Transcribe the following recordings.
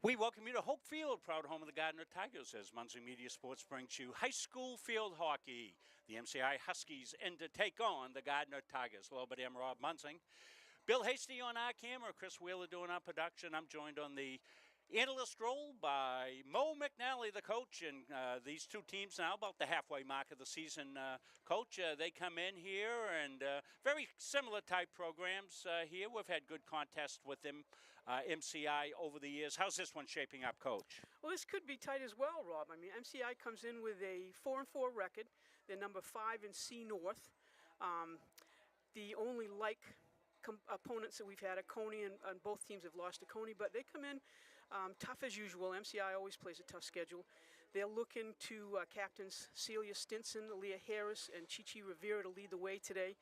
We welcome you to Hope Field, proud home of the Gardner Tigers, as Muncie Media Sports brings you high school field hockey. The MCI Huskies in to take on the Gardner Tigers. Hello, buddy, I'm Rob Munsing. Bill Hasty on our camera, Chris Wheeler doing our production. I'm joined on the analyst role by Mo McNally, the coach, and these two teams now about the halfway mark of the season. Coach, they come in here and very similar type programs here. We've had good contests with them, MCI, over the years. How's this one shaping up, Coach? Well, this could be tight as well, Rob. I mean, MCI comes in with a 4-4 record. They're number 5 in C North. The only opponents that we've had are Coney, and both teams have lost to Coney, but they come in tough as usual. MCI always plays a tough schedule. They're looking to captains Celia Stinson, Leah Harris, and Chichi Rivera to lead the way today.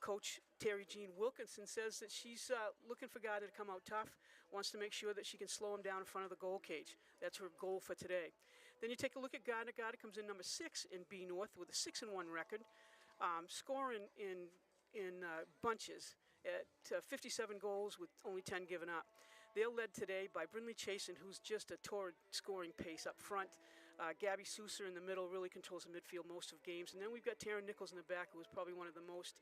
Coach Terry Jean Wilkinson says that she's looking for Gardner to come out tough, wants to make sure that she can slow him down in front of the goal cage. That's her goal for today. Then you take a look at Gardner. Gardner comes in number 6 in B North with a 6-1 record, scoring in bunches at 57 goals with only 10 given up. They're led today by Brindley Chasen, who's just a torrid scoring pace up front. Gabby Souser in the middle really controls the midfield most of games. And then we've got Taryn Nichols in the back, who is probably one of the most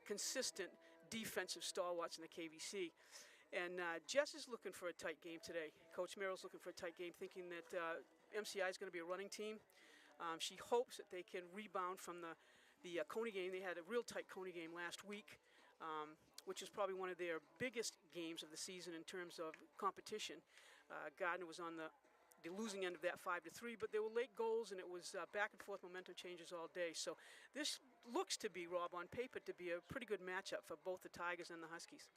consistent defensive stalwarts in the KVC. And Jess is looking for a tight game today. Coach Merrill's looking for a tight game, thinking that MCI is going to be a running team. She hopes that they can rebound from the Coney game. They had a real tight Coney game last week, which is probably one of their biggest games of the season in terms of competition. Gardner was on the losing end of that 5-3, but there were late goals, and it was back and forth momentum changes all day. So this looks to be, Rob, on paper, to be a pretty good matchup for both the Tigers and the Huskies.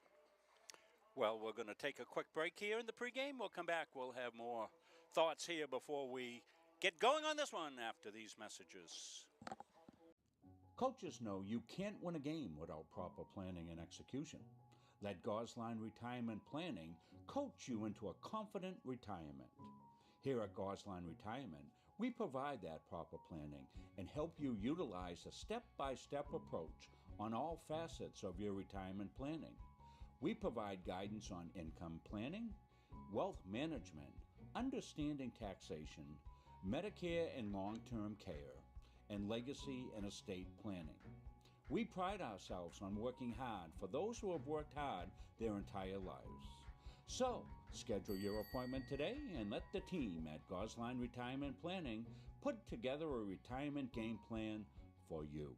Well, we're going to take a quick break here in the pregame. We'll come back. We'll have more thoughts here before we get going on this one after these messages. Coaches know you can't win a game without proper planning and execution. Let Gosline Retirement Planning coach you into a confident retirement. Here at Gosline Retirement, we provide that proper planning and help you utilize a step-by-step approach on all facets of your retirement planning. We provide guidance on income planning, wealth management, understanding taxation, Medicare and long-term care, and legacy and estate planning. We pride ourselves on working hard for those who have worked hard their entire lives. So, schedule your appointment today and let the team at Gosline Retirement Planning put together a retirement game plan for you.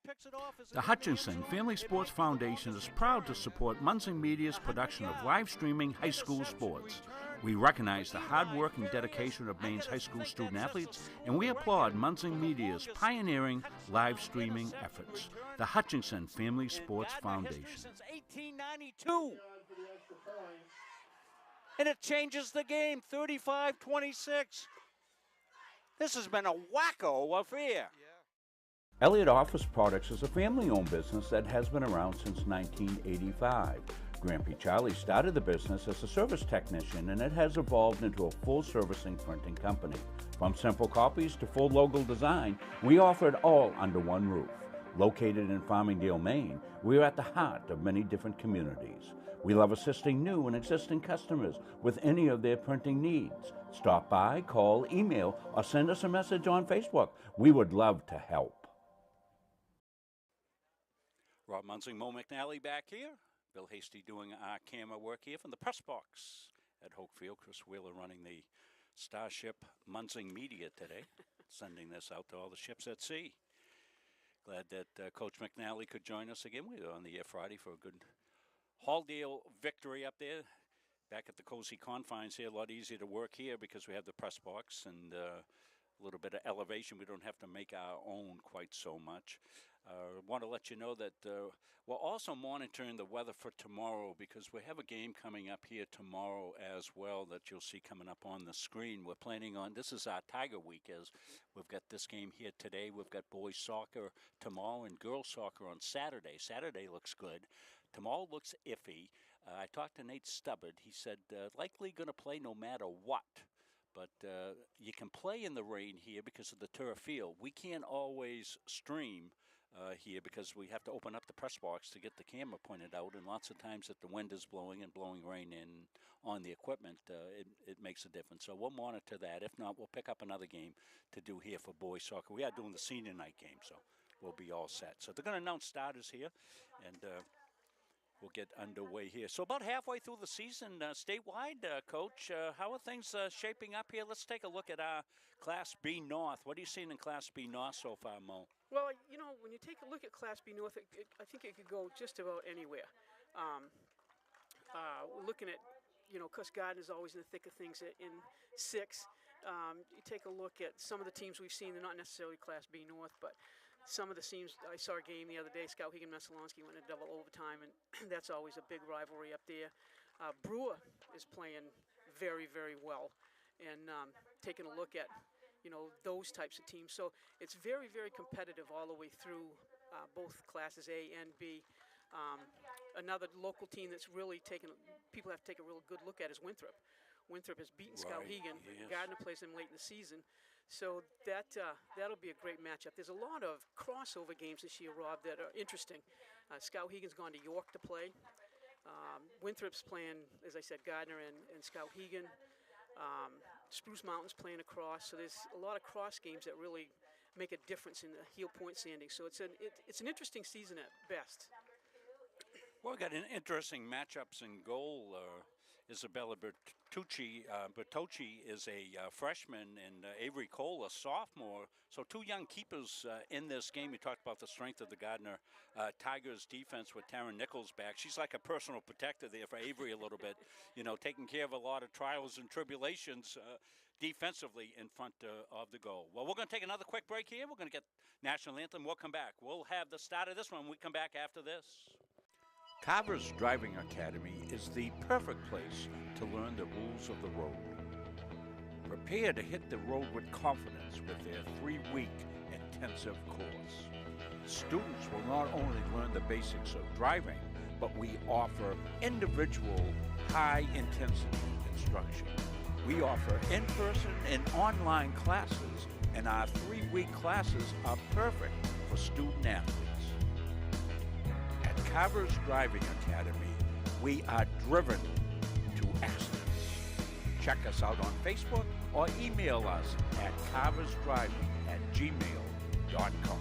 picks it off. The Hutchinson Family Sports Foundation is proud to support Muncie Media's production of live streaming high school sports. We recognize the hard work and dedication of Maine's high school student athletes, and we applaud Muncie Media's pioneering live streaming efforts. The Hutchinson Family Sports Foundation. Since 1892. And it changes the game, 35-26. This has been a wacko affair. Elliott Office Products is a family-owned business that has been around since 1985. Grampy Charlie started the business as a service technician, and it has evolved into a full-servicing printing company. From simple copies to full logo design, we offer it all under one roof. Located in Farmingdale, Maine, we are at the heart of many different communities. We love assisting new and existing customers with any of their printing needs. Stop by, call, email, or send us a message on Facebook. We would love to help. Rob Munzing, Mo McNally back here. Bill Hasty doing our camera work here from the press box at Hopefield. Chris Wheeler running the Starship Munzing Media today, sending this out to all the ships at sea. Glad that Coach McNally could join us again. We were on the air Friday for a good Halldale victory up there. Back at the cozy confines here, a lot easier to work here because we have the press box and a little bit of elevation. We don't have to make our own quite so much. Want to let you know that we're also monitoring the weather for tomorrow because we have a game coming up here tomorrow as well that you'll see coming up on the screen. We're planning on, this is our Tiger Week, as we've got this game here today. We've got boys soccer tomorrow and girls soccer on Saturday. Saturday looks good. Tomorrow looks iffy. I talked to Nate Stubbard. He said likely going to play no matter what. But you can play in the rain here because of the turf field. We can't always stream here because we have to open up the press box to get the camera pointed out, and lots of times if the wind is blowing and blowing rain in on the equipment, it makes a difference. So we'll monitor that. If not, we'll pick up another game to do here for boys soccer. We are doing the senior night game, so we'll be all set. So they're going to announce starters here, and we'll get underway here. So about halfway through the season statewide, Coach, how are things shaping up here? Let's take a look at our Class B North. What are you seeing in Class B North so far, Mo? Well, you know, when you take a look at Class B North, I think it could go just about anywhere. We're looking at, you know, Cuss Garden is always in the thick of things in 6. You take a look at some of the teams we've seen. They're not necessarily Class B North, but some of the teams. I saw a game the other day. Skowhegan-Messalonskee went into double overtime, and that's always a big rivalry up there. Brewer is playing very, very well, and taking a look at, you know, those types of teams. So it's very, very competitive all the way through both classes A and B. Another local team that's really people have to take a real good look at is Winthrop. Winthrop has beaten Skowhegan. Yes. Gardner plays them late in the season. So that'll be a great matchup. There's a lot of crossover games this year, Rob, that are interesting. Skowhegan's gone to York to play. Winthrop's playing, as I said, Gardner and Skowhegan. Spruce Mountain's playing across. So there's a lot of cross games that really make a difference in the heel point standing. So it's an interesting season at best. Well, we've got an interesting matchups in goal. Isabella Bertocci is a freshman, and Avery Cole a sophomore. So two young keepers in this game. You talked about the strength of the Gardner Tigers defense with Taryn Nichols back. She's like a personal protector there for Avery a little bit, you know, taking care of a lot of trials and tribulations defensively in front of the goal. Well, we're going to take another quick break here. We're going to get National Anthem. We'll come back. We'll have the start of this one when we come back after this. Carver's Driving Academy is the perfect place to learn the rules of the road. Prepare to hit the road with confidence with their 3-week intensive course. Students will not only learn the basics of driving, but we offer individual, high-intensity instruction. We offer in-person and online classes, and our 3-week classes are perfect for student athletes. At Carver's Driving Academy, we are driven to excellence. Check us out on Facebook or email us at carversdriving@gmail.com.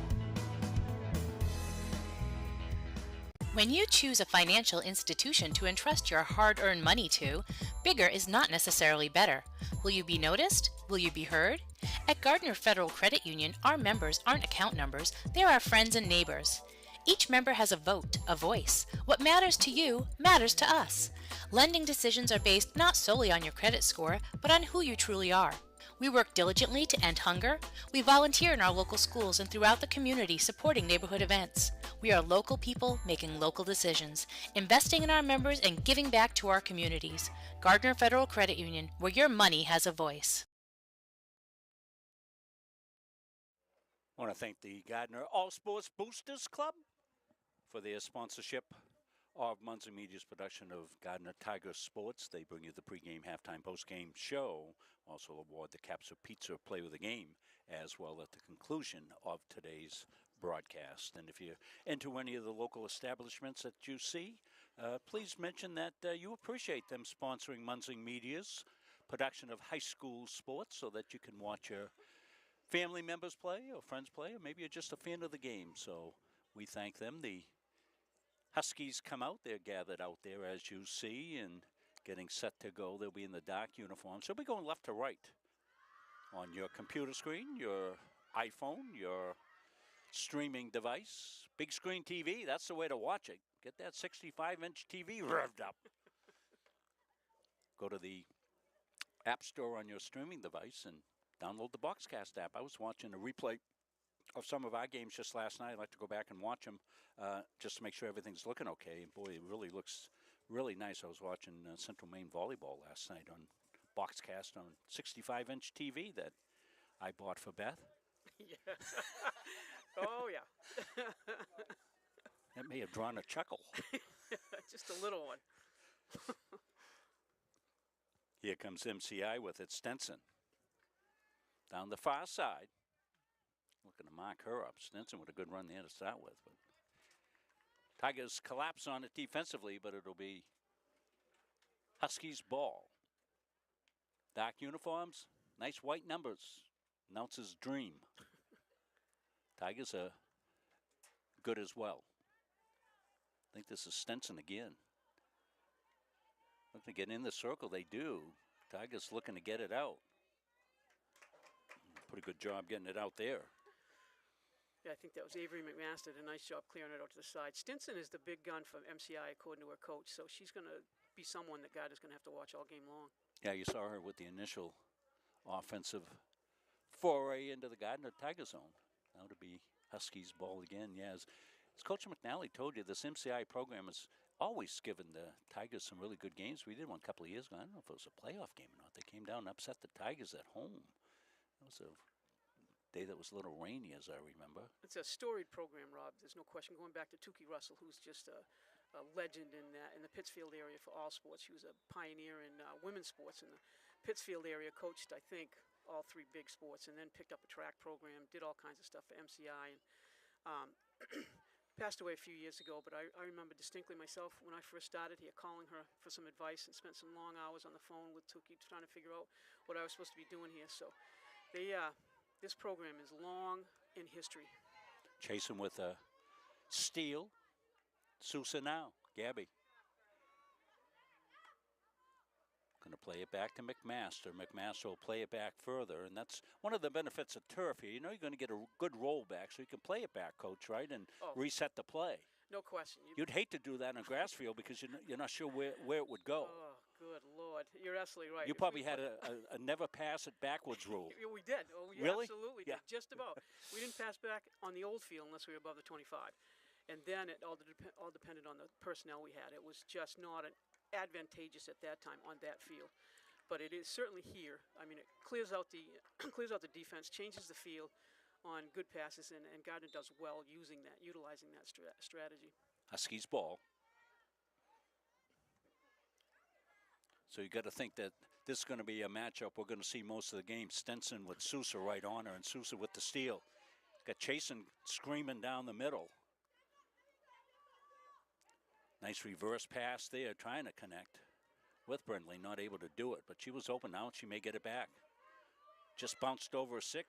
When you choose a financial institution to entrust your hard-earned money to, bigger is not necessarily better. Will you be noticed? Will you be heard? At Gardner Federal Credit Union, our members aren't account numbers, they're our friends and neighbors. Each member has a vote, a voice. What matters to you matters to us. Lending decisions are based not solely on your credit score, but on who you truly are. We work diligently to end hunger. We volunteer in our local schools and throughout the community supporting neighborhood events. We are local people making local decisions, investing in our members and giving back to our communities. Gardner Federal Credit Union, where your money has a voice. I want to thank the Gardner All Sports Boosters Club for their sponsorship of Muncie Media's production of Gardner Tiger Sports. They bring you the pregame, halftime, postgame show. Also award the Caps of Pizza Play with the Game as well at the conclusion of today's broadcast. And if you're into any of the local establishments that you see, please mention that you appreciate them sponsoring Muncie Media's production of high school sports so that you can watch your family members play or friends play, or maybe you're just a fan of the game. So we thank them. The Huskies come out. They're gathered out there, as you see, and getting set to go. They'll be in the dark uniform. So we'll be going left to right on your computer screen, your iPhone, your streaming device. Big screen TV, that's the way to watch it. Get that 65-inch TV revved up. Go to the App Store on your streaming device and download the Boxcast app. I was watching a replay of some of our games just last night. I'd like to go back and watch them just to make sure everything's looking okay. And boy, it really looks really nice. I was watching Central Maine volleyball last night on Boxcast on 65-inch TV that I bought for Beth. Yeah. Oh, yeah. That may have drawn a chuckle. Just a little one. Here comes MCI with it. Stenson down the far side. Looking to mark her up. Stenson with a good run there to start with. But Tigers collapse on it defensively, but it'll be Huskies ball. Dark uniforms, nice white numbers. Announcer's dream. Tigers are good as well. I think this is Stenson again. Looking to get in the circle, they do. Tigers looking to get it out. Pretty good job getting it out there. Yeah, I think that was Avery McMaster did a nice job clearing it out to the side. Stinson is the big gun from MCI, according to her coach, so she's going to be someone that Gardner's going to have to watch all game long. Yeah, you saw her with the initial offensive foray into the Gardner Tiger zone. Now to be Huskies ball again. Yeah, as Coach McNally told you, this MCI program has always given the Tigers some really good games. We did one a couple of years ago. I don't know if it was a playoff game or not. They came down and upset the Tigers at home. That was a day that was a little rainy, as I remember. It's a storied program, Rob. There's no question. Going back to Tukey Russell, who's just a legend in the Pittsfield area for all sports. She was a pioneer in women's sports in the Pittsfield area, coached, I think, all three big sports, and then picked up a track program, did all kinds of stuff for MCI, and passed away a few years ago. But I remember distinctly myself when I first started here calling her for some advice and spent some long hours on the phone with Tukey trying to figure out what I was supposed to be doing here. So this program is long in history. Chasing with a steal. Sousa now. Gabby. Going to play it back to McMaster. McMaster will play it back further, and that's one of the benefits of turf here. You know you're going to get a good rollback, so you can play it back, Coach, right, and reset the play. No question. You'd hate to do that on a grass field because you're not sure where it would go. Oh, good Lord. You're absolutely right. You probably had a never pass it backwards rule. We did. Oh, yeah, really? Absolutely. Yeah. Did. Just about. We didn't pass back on the old field unless we were above the 25. And then it all depended on the personnel we had. It was just not advantageous at that time on that field. But it is certainly here. I mean, it clears out the defense, changes the field on good passes, and Gardner does well utilizing that strategy. Huskies ball. So you got to think that this is going to be a matchup we're going to see most of the game. Stenson with Sousa right on her, and Sousa with the steal. Got Chasen screaming down the middle. Nice reverse pass there, trying to connect with Brindley, not able to do it, but she was open now and she may get it back. Just bounced over a stick,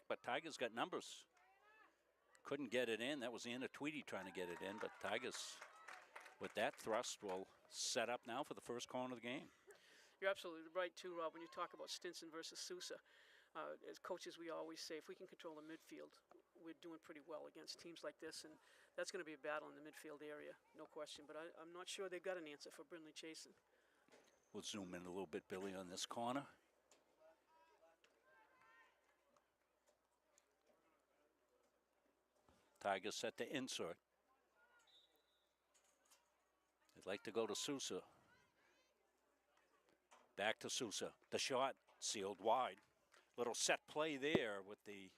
but Tigers got numbers. Couldn't get it in. That was Anna Tweedy trying to get it in, but Tigers with that thrust will set up now for the first corner of the game. You're absolutely right, too, Rob, when you talk about Stinson versus Sousa. As coaches, we always say if we can control the midfield, we're doing pretty well against teams like this, and that's going to be a battle in the midfield area, no question. But I'm not sure they've got an answer for Brindley Chasen. We'll zoom in a little bit, Billy, on this corner. Tigers set to insert. They'd like to go to Sousa. Back to Sousa. The shot sealed wide. Little set play there with the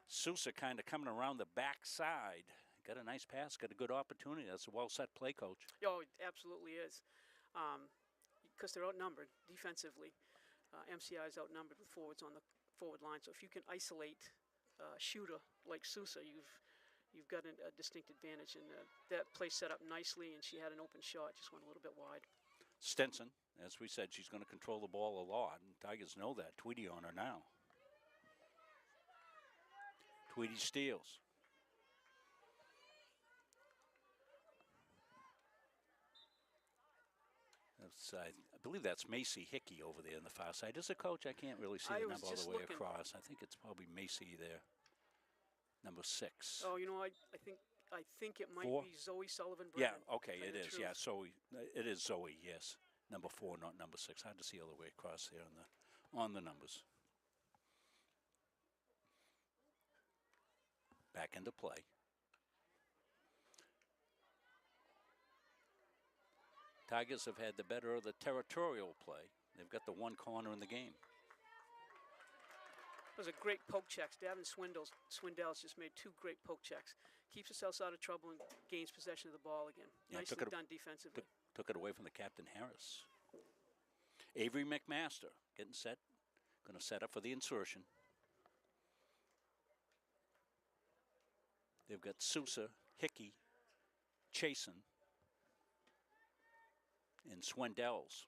Sousa kind of coming around the backside. Got a nice pass, got a good opportunity. That's a well set play, Coach. Oh, it absolutely is. Because they're outnumbered defensively. MCI is outnumbered with forwards on the forward line. So if you can isolate a shooter like Sousa, you've got a distinct advantage. And that play set up nicely, and she had an open shot, just went a little bit wide. Stinson, as we said, she's going to control the ball a lot, and Tigers know that. Tweedy on her now. Tweedy steals. I believe that's Macy Hickey over there on the far side. Is it, Coach? I can't really see the number all the way across. I think it's probably Macy there, number 6. Oh, you know, I think it might be Zoe Sullivan. Yeah, okay, it is. Yeah, Zoe. It is Zoe. Yes, number 4, not number 6. Hard to see all the way across there on the numbers. Back into play. Tigers have had the better of the territorial play. They've got the one corner in the game. Those are great poke checks. Davin Swindell's just made 2 great poke checks. Keeps herself out of trouble and gains possession of the ball again. Yeah, nicely done defensively. Took it away from the captain, Harris. Avery McMaster getting set. Going to set up for the insertion. They've got Sousa, Hickey, Chasen, and Swindells.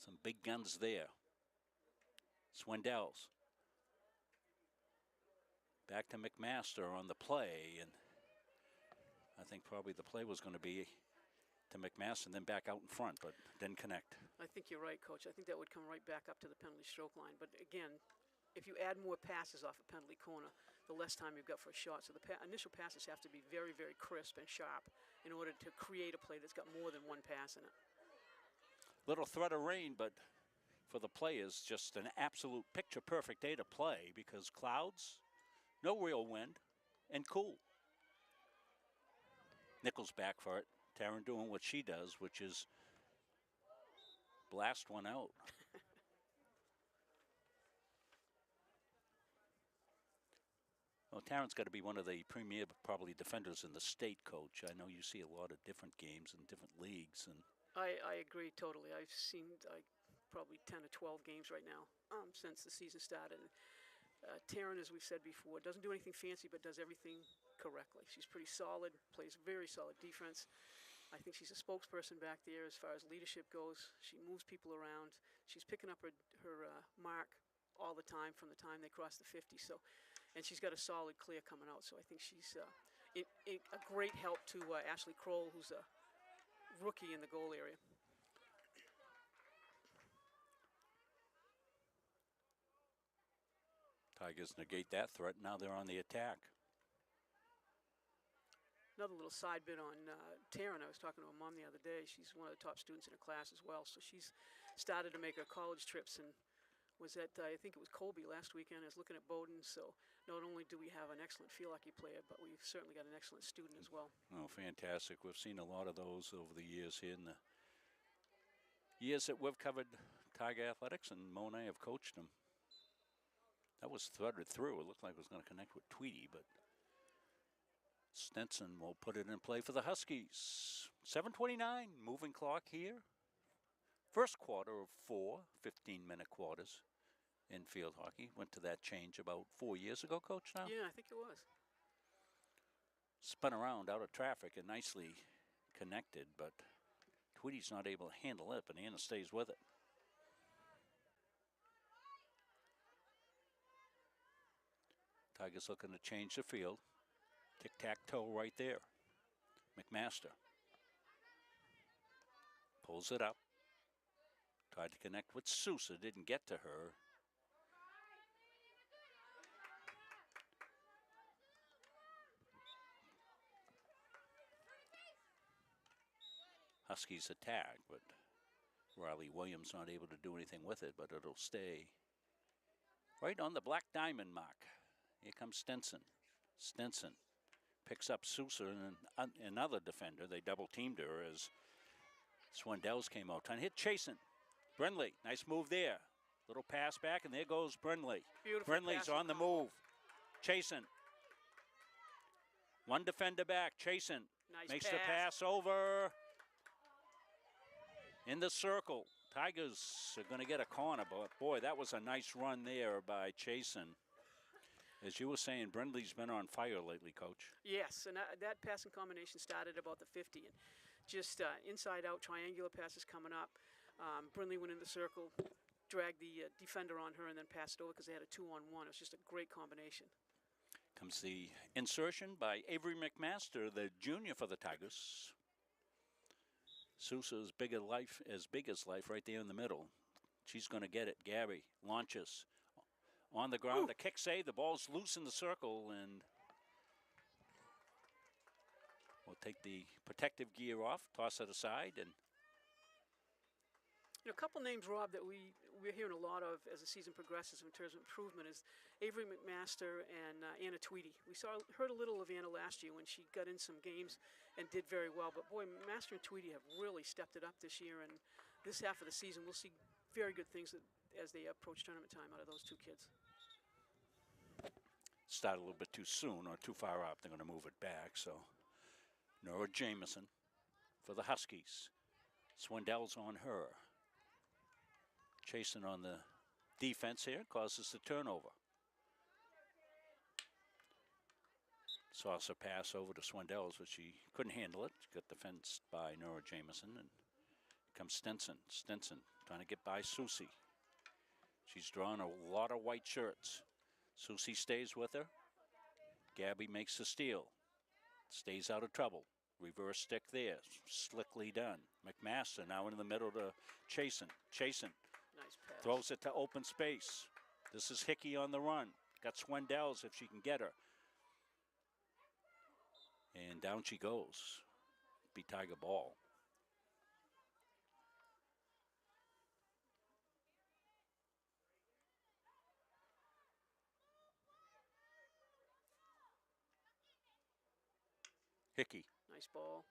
Some big guns there. Swindells. Back to McMaster on the play, and I think probably the play was going to be to McMaster and then back out in front, but didn't connect. I think you're right, Coach. I think that would come right back up to the penalty stroke line. But again, if you add more passes off a penalty corner, the less time you've got for a shot. So the initial passes have to be very, very crisp and sharp in order to create a play that's got more than one pass in it. Little threat of rain, but for the players, just an absolute picture-perfect day to play because clouds, no real wind, and cool. Nichols back for it. Taryn doing what she does, which is blast one out. Well, Taryn's got to be one of the premier, probably, defenders in the state, Coach. I know you see a lot of different games in different leagues. And I agree totally. I've seen probably 10 or 12 games right now since the season started. Taryn, as we've said before, doesn't do anything fancy, but does everything correctly. She's pretty solid, plays very solid defense. I think she's a spokesperson back there as far as leadership goes. She moves people around. She's picking up her mark all the time from the time they cross the 50. So, and she's got a solid clear coming out. So I think she's a great help to Ashley Kroll, who's a rookie in the goal area. Tigers negate that threat. Now they're on the attack. Another little side bit on Taryn. I was talking to her mom the other day. She's one of the top students in her class as well. So she's started to make her college trips and was at, I think it was Colby last weekend. I was looking at Bowdoin. So not only do we have an excellent field hockey player, but we've certainly got an excellent student as well. Oh, fantastic. We've seen a lot of those over the years here in the years that we've covered Tiger Athletics, and Mo and I have coached them. That was threaded through. It looked like it was going to connect with Tweedy, but Stinson will put it in play for the Huskies. 7:29, moving clock here. First quarter of 4 15-minute quarters in field hockey. Went to that change about 4 years ago, Coach, now? Yeah, I think it was. Spun around out of traffic and nicely connected, but Tweedy's not able to handle it, but Anna stays with it. Tigers looking to change the field. Tic-tac-toe right there. McMaster pulls it up. Tried to connect with Sousa, didn't get to her. Huskies attack, but Riley Williams not able to do anything with it, but it'll stay right on the black diamond mark. Here comes Stinson. Stinson picks up Sousa and another defender. They double teamed her as Swindells came out. Trying to hit Chasen. Brindley, nice move there. Little pass back, and there goes Brindley. Beautiful Brindley's on the move. Chasen. One defender back. Chasen makes the pass over. In the circle. Tigers are going to get a corner, but boy, that was a nice run there by Chasen. As you were saying, Brindley's been on fire lately, Coach. Yes, and that passing combination started about the 50, and just inside out triangular passes coming up. Brindley went in the circle, dragged the defender on her, and then passed over because they had a 2-on-1. It was just a great combination. Comes the insertion by Avery McMaster, the junior for the Tigers. Sousa's big as life right there in the middle. She's going to get it. Gabby launches on the ground. The kick save. The ball's loose in the circle, and we'll take the protective gear off, toss it aside, and a couple names, Rob, that we're hearing a lot of as the season progresses in terms of improvement is Avery McMaster and Anna Tweedy. We heard a little of Anna last year when she got in some games and did very well. But boy, McMaster and Tweedy have really stepped it up this year, and this half of the season we'll see very good things as they approach tournament time out of those two kids. Start a little bit too soon or too far up. They're going to move it back. So Nora Jameson for the Huskies. Swindell's on her. Chasing on the defense here, causes the turnover. Saucer pass over to Swindells, but she couldn't handle it. Got defensed by Nora Jameson, and comes Stinson. Stinson trying to get by Susie. She's drawn a lot of white shirts. Susie stays with her. Gabby makes the steal. Stays out of trouble. Reverse stick there. Slickly done. McMaster now in the middle to Chasen. Chasen. Nice pass. Throws it to open space. This is Hickey on the run. Got Swindells if she can get her. And down she goes. Be Tiger ball. Hickey. Nice ball.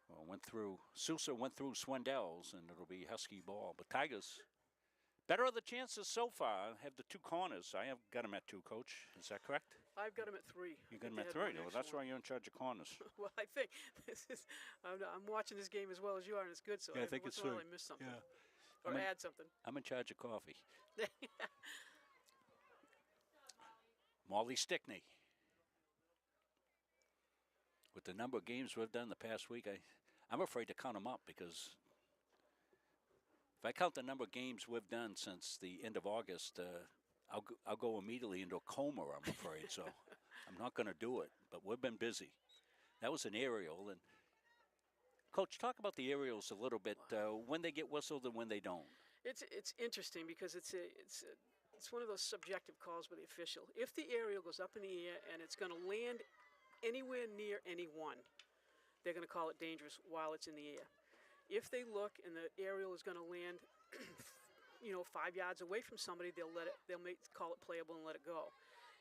Well, Sousa went through Swindells, and it'll be Husky ball. But Tigers, better of the chances so far. Have the two corners. I have got them at 2, Coach. Is that correct? I've got them at 3. You got them at 3. Well, that's why you're in charge of corners. Well, I think this is. I'm watching this game as well as you are, and it's good. So yeah, I think it's I miss something. Yeah. Or add something. I'm in charge of coffee. Molly Stickney. With the number of games we've done the past week, I'm afraid to count them up, because if I count the number of games we've done since the end of August, I'll go immediately into a coma, I'm afraid. So I'm not going to do it, but we've been busy. That was an aerial. And Coach, talk about the aerials a little bit, when they get whistled and when they don't. It's interesting because it's one of those subjective calls by the official. If the aerial goes up in the air and it's going to land anywhere near anyone, they're going to call it dangerous while it's in the air. If they look and the aerial is going to land 5 yards away from somebody, they'll call it playable and let it go.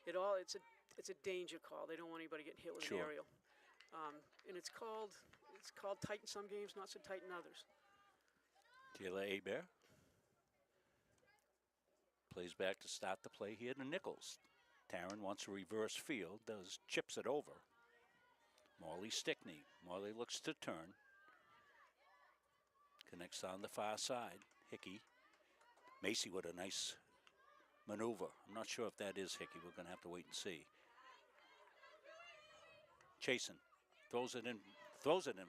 It's a danger call. They don't want anybody getting hit with an aerial. And it's called tight in some games, not so tight in others. Taylor Hebert plays back to start the play here to Nichols. Taryn wants a reverse field, chips it over. Morley Stickney. Morley looks to turn. Connects on the far side. Hickey. Macy with a nice maneuver. I'm not sure if that is Hickey. We're going to have to wait and see. Chasen throws it in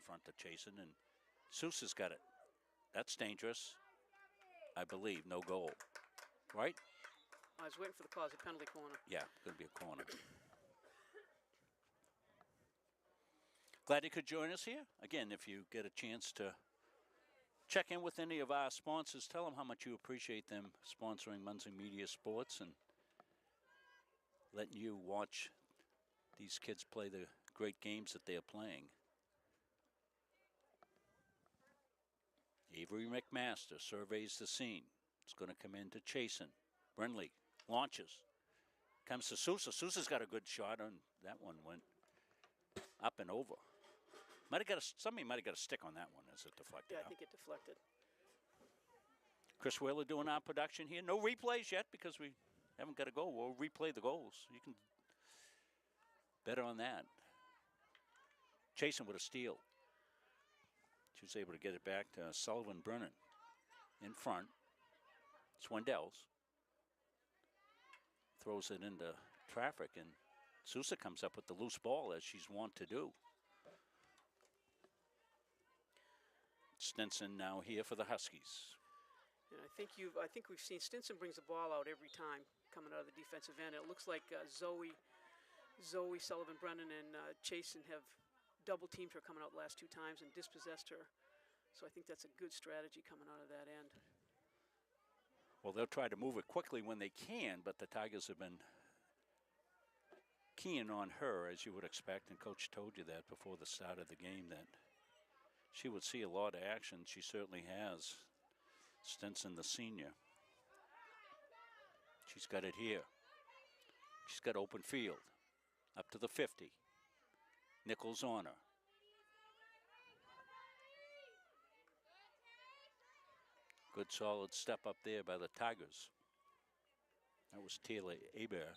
front to Chasen, and Sousa's got it. That's dangerous. I believe no goal. Right? I was waiting for the call. It's a penalty corner. Yeah, going to be a corner. Glad you could join us here. Again, if you get a chance to check in with any of our sponsors. Tell them how much you appreciate them sponsoring Muncie Media Sports and letting you watch these kids play the great games that they're playing. Avery McMaster surveys the scene. It's going to come into Chasen. Brinley launches. Comes to Sousa. Sousa's got a good shot on that one. Went up and over. Somebody might have got a stick on that one as it deflected. Yeah, I think it deflected. Chris Whaler doing our production here. No replays yet because we haven't got a goal. We'll replay the goals. You can bet on that. Chasing with a steal. She was able to get it back to Sullivan Brennan in front. Swindells throws it into traffic, and Sousa comes up with the loose ball as she's wont to do. Stinson now here for the Huskies. And I think we've seen Stinson brings the ball out every time coming out of the defensive end. It looks like Zoe Sullivan Brennan and Chasen have double teamed her coming out the last 2 times and dispossessed her. So I think that's a good strategy coming out of that end. Well, they'll try to move it quickly when they can, but the Tigers have been keen on her, as you would expect, and Coach told you that before the start of the game, that she would see a lot of action. She certainly has. Stinson, the senior. She's got it here. She's got open field. Up to the 50. Nichols on her. Good solid step up there by the Tigers. That was Taylor Hebert.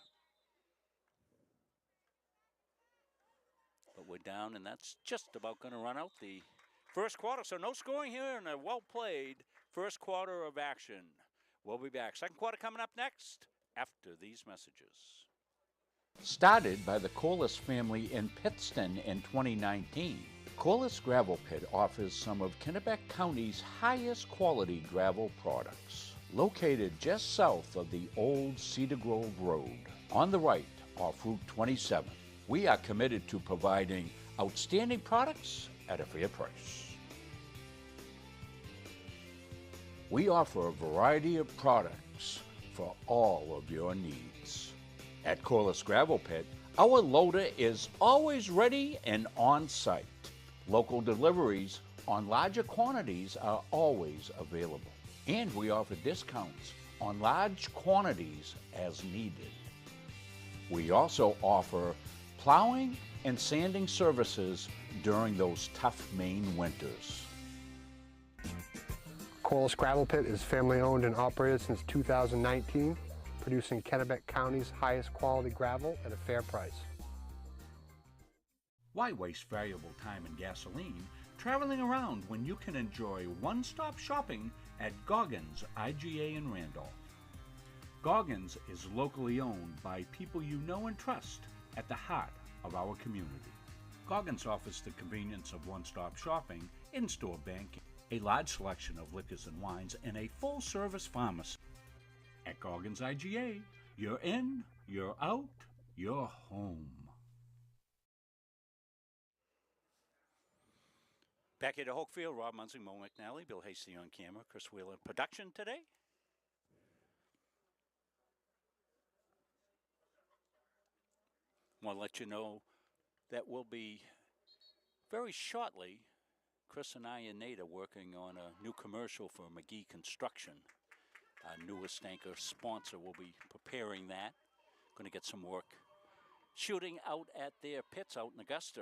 But we're down, and that's just about going to run out the first quarter. So no scoring here, and a well-played first quarter of action. We'll be back. Second quarter coming up next after these messages. Started by the Corliss family in Pittston in 2019, Corliss Gravel Pit offers some of Kennebec County's highest quality gravel products. Located just south of the old Cedar Grove Road, on the right off Route 27, we are committed to providing outstanding products at a fair price. We offer a variety of products for all of your needs. At Corliss Gravel Pit, our loader is always ready and on site. Local deliveries on larger quantities are always available. And we offer discounts on large quantities as needed. We also offer plowing and sanding services during those tough Maine winters. Corliss Gravel Pit is family owned and operated since 2019, producing Kennebec County's highest quality gravel at a fair price. Why waste valuable time and gasoline traveling around when you can enjoy one-stop shopping at Goggins IGA in Randolph? Goggins is locally owned by people you know and trust at the heart of our community. Goggins offers the convenience of one-stop shopping, in-store banking, a large selection of liquors and wines, and a full-service pharmacy. At Goggins IGA, you're in, you're out, you're home. Back here to Hokefield, Rob Muncie, Mo McNally, Bill Hasty on camera, Chris Wheeler in production today. I want to let you know that we'll be very shortly, Chris and I and Nate are working on a new commercial for McGee Construction. Our newest anchor sponsor will be preparing that. Going to get some work shooting out at their pits out in Augusta.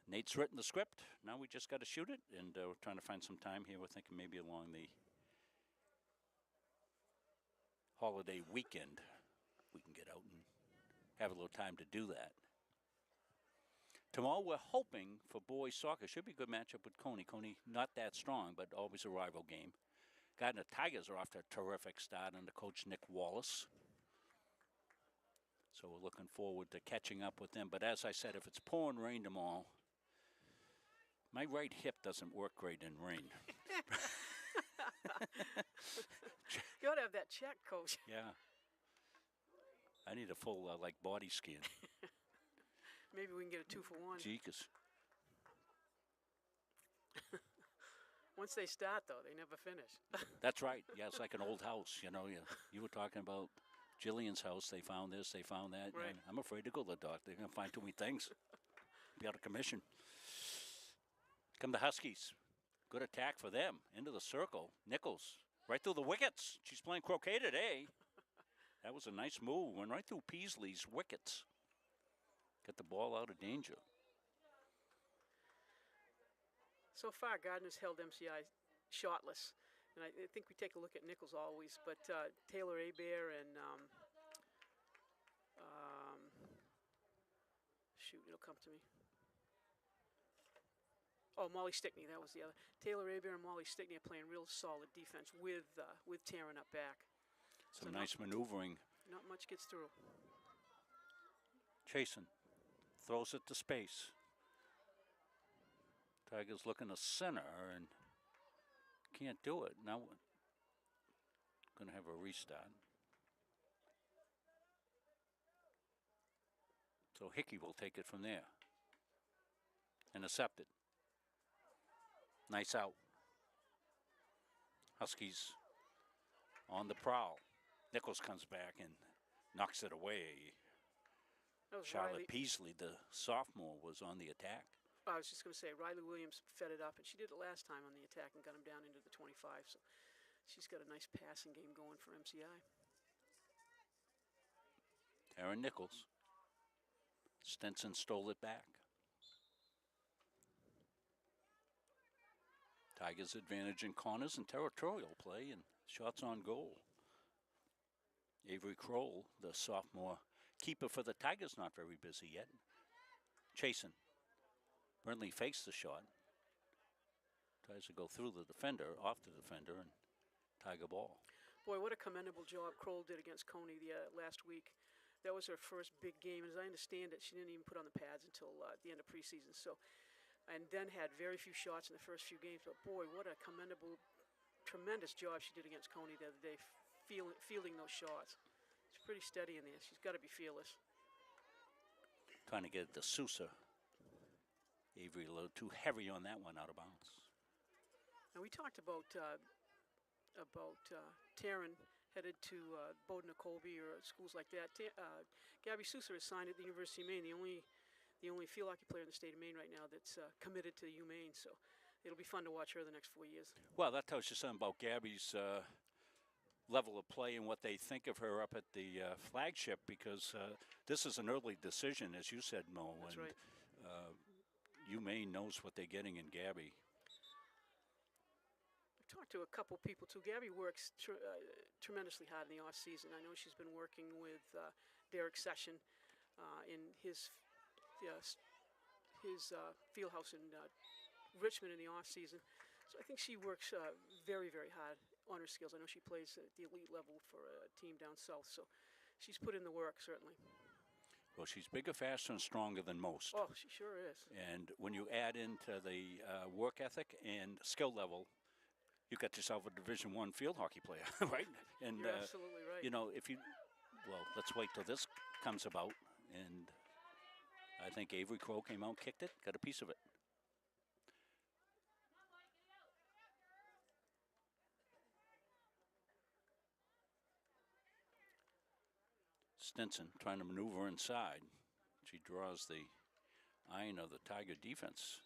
Nate's written the script. Now we just got to shoot it, and we're trying to find some time here. We're thinking maybe along the holiday weekend we can get out and have a little time to do that. Tomorrow we're hoping for boys soccer. Should be a good matchup with Coney. Coney not that strong, but always a rival game. Gardner Tigers are off to a terrific start under Coach Nick Wallace. So we're looking forward to catching up with them. But as I said, if it's pouring rain tomorrow, my right hip doesn't work great in rain. You ought to have that checked, Coach. Yeah. I need a full, body scan. Maybe we can get a 2-for-1. Jeekers. Once they start, though, they never finish. That's right. Yeah, it's like an old house. You were talking about Jillian's house. They found this, they found that. Right. I'm afraid to go to the doctor. They're going to find too many things. Be out of commission. Come the Huskies. Good attack for them. Into the circle. Nichols. Right through the wickets. She's playing croquet today. That was a nice move. Went right through Peasley's wickets. Get the ball out of danger. So far, Gardner's held MCI shotless. And I think we take a look at Nichols always, but Taylor Abear and shoot, it'll come to me. Oh, Molly Stickney, that was the other. Taylor Abear and Molly Stickney are playing real solid defense with Taryn up back. Some nice maneuvering. Not much gets through. Chasen throws it to space. Tigers looking to center and can't do it. Now going to have a restart. So Hickey will take it from there. Intercepted. Nice out. Huskies on the prowl. Nichols comes back and knocks it away. That was Charlotte Riley. Peasley, the sophomore, was on the attack. I was just going to say, Riley Williams fed it up, and she did it last time on the attack and got him down into the 25. So she's got a nice passing game going for MCI. Taryn Nichols. Stenson stole it back. Tigers advantage in corners and territorial play and shots on goal. Avery Kroll, the sophomore keeper for the Tigers, not very busy yet. Chasen. Burnley fakes the shot. Tries to go through the defender, off the defender, and Tiger ball. Boy, what a commendable job Kroll did against Coney last week. That was her first big game, and as I understand it, she didn't even put on the pads until the end of preseason. So, and then had very few shots in the first few games. But boy, what a commendable, tremendous job she did against Coney the other day, fielding those shots. She's pretty steady in there. She's got to be fearless. Trying to get it to Sousa. Avery a little too heavy on that one, out of bounds. And we talked about Taryn headed to Bowdoin or Colby or schools like that. Gabby Sousa is signed at the University of Maine, the only field hockey player in the state of Maine right now that's committed to UMaine. So it'll be fun to watch her the next 4 years. Well, that tells you something about Gabby's level of play and what they think of her up at the flagship, because this is an early decision, as you said, Mo. That's and, right. UMaine knows what they're getting in Gabby. I've talked to a couple people too. Gabby works tremendously hard in the off season. I know she's been working with Derek Session in his field house in Richmond in the off season. So I think she works very, very hard on her skills. I know she plays at the elite level for a team down south, so she's put in the work certainly. Well, she's bigger, faster, and stronger than most. Oh, she sure is. And when you add into the work ethic and skill level, you got yourself a Division I field hockey player, right? And You're absolutely right. Let's wait till this comes about. And I think Avery Kroll came out, kicked it, got a piece of it. Stinson trying to maneuver inside. She draws the iron of the Tiger defense,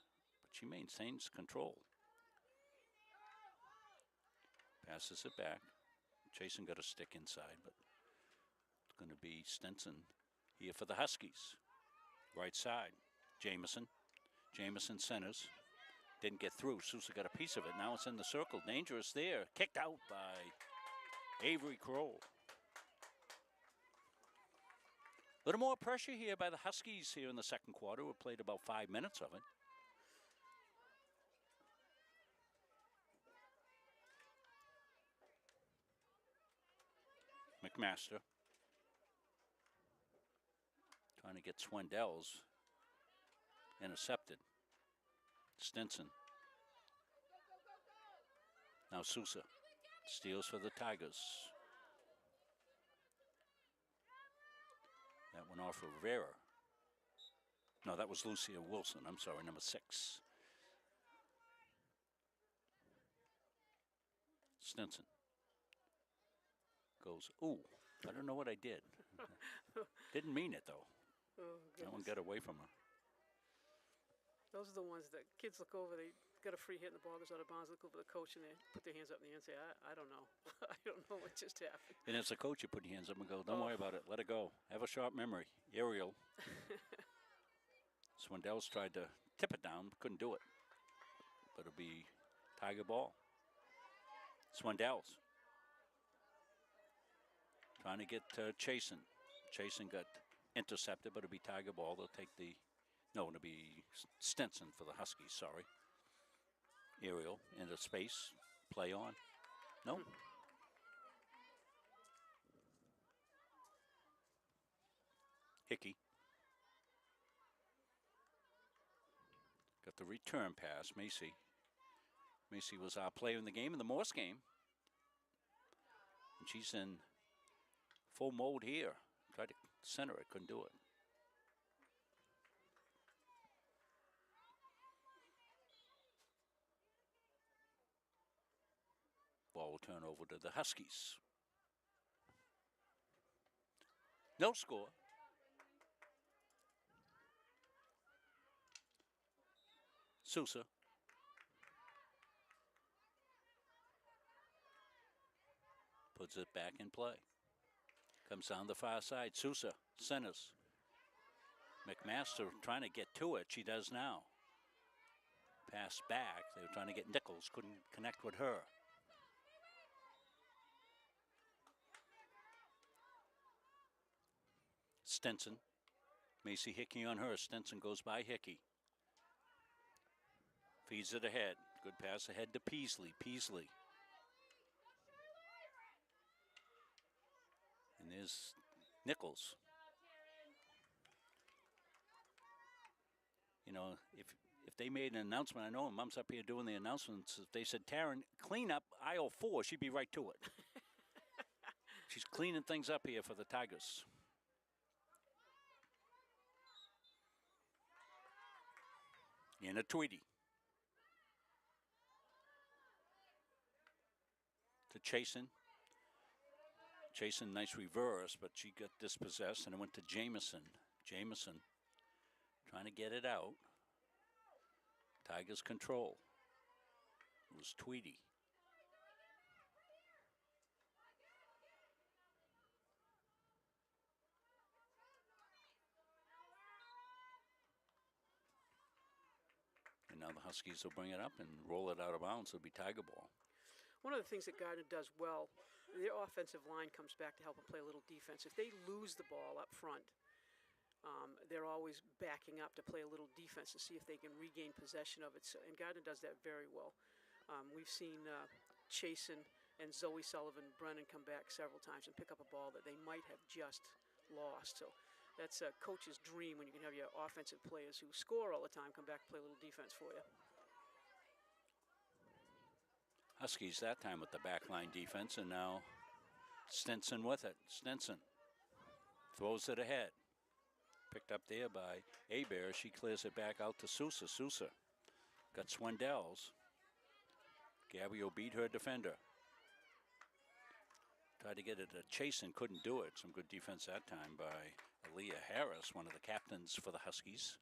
but she maintains control. Passes it back. Chasen got a stick inside, but it's going to be Stinson here for the Huskies. Right side, Jamison. Jamison centers. Didn't get through. Sousa got a piece of it. Now it's in the circle. Dangerous there. Kicked out by Avery Kroll. A little more pressure here by the Huskies here in the second quarter. We played about 5 minutes of it. McMaster trying to get Swindell's intercepted. Stinson. Now Sousa steals for the Tigers. That went off Rivera. No, that was Lucia Wilson. I'm sorry, number 6. Stinson goes, ooh, I don't know what I did. Didn't mean it, though. Oh, That one goodness. got away from her. Those are the ones that kids look over. They got a free hit and the ball goes out of bounds. Look over the coach and they put their hands up in the air and say, I don't know. I don't know what just happened. And as a coach, you put your hands up and go, don't worry about it. Let it go. Have a sharp memory. Aerial. Swindells tried to tip it down, couldn't do it. But it'll be Tiger ball. Swindells trying to get Chasen. Chasen got intercepted, but it'll be Tiger ball. They'll take the, no, it'll be Stinson for the Huskies, sorry. Aerial into space, play on. No. Hickey. Got the return pass, Macy. Macy was our player in the game, in the Morse game. And she's in full mode here. Tried to center it, couldn't do it. Ball will turn over to the Huskies. No score. Sousa. Puts it back in play. Comes down the far side. Sousa centers. McMaster trying to get to it. She does now. Pass back. They were trying to get Nichols. Couldn't connect with her. Stinson. Macy Hickey on her. Stinson goes by Hickey. Feeds it ahead. Good pass ahead to Peasley. Peasley. And there's Nichols. You know, if they made an announcement, I know Mom's up here doing the announcements. If they said, Taryn, clean up aisle 4, she'd be right to it. She's cleaning things up here for the Tigers. In a Tweety. To Chasen. Chasen, nice reverse, but she got dispossessed, and it went to Jamison. Jamison trying to get it out. Tigers control. It was Tweety. And now the Huskies will bring it up and roll it out of bounds. It'll be Tiger ball. One of the things that Gardner does well, their offensive line comes back to help them play a little defense. If they lose the ball up front, they're always backing up to play a little defense to see if they can regain possession of it. So, and Gardner does that very well. We've seen Chasen and Zoe Sullivan, Brennan come back several times and pick up a ball that they might have just lost. So that's a coach's dream when you can have your offensive players who score all the time come back and play a little defense for you. Huskies that time with the backline defense, and now Stinson with it. Stinson throws it ahead. Picked up there by Hebert. She clears it back out to Sousa. Sousa got Swindells. Gabbio beat her defender. Tried to get it to Chasen, couldn't do it. Some good defense that time by Aaliyah Harris, one of the captains for the Huskies.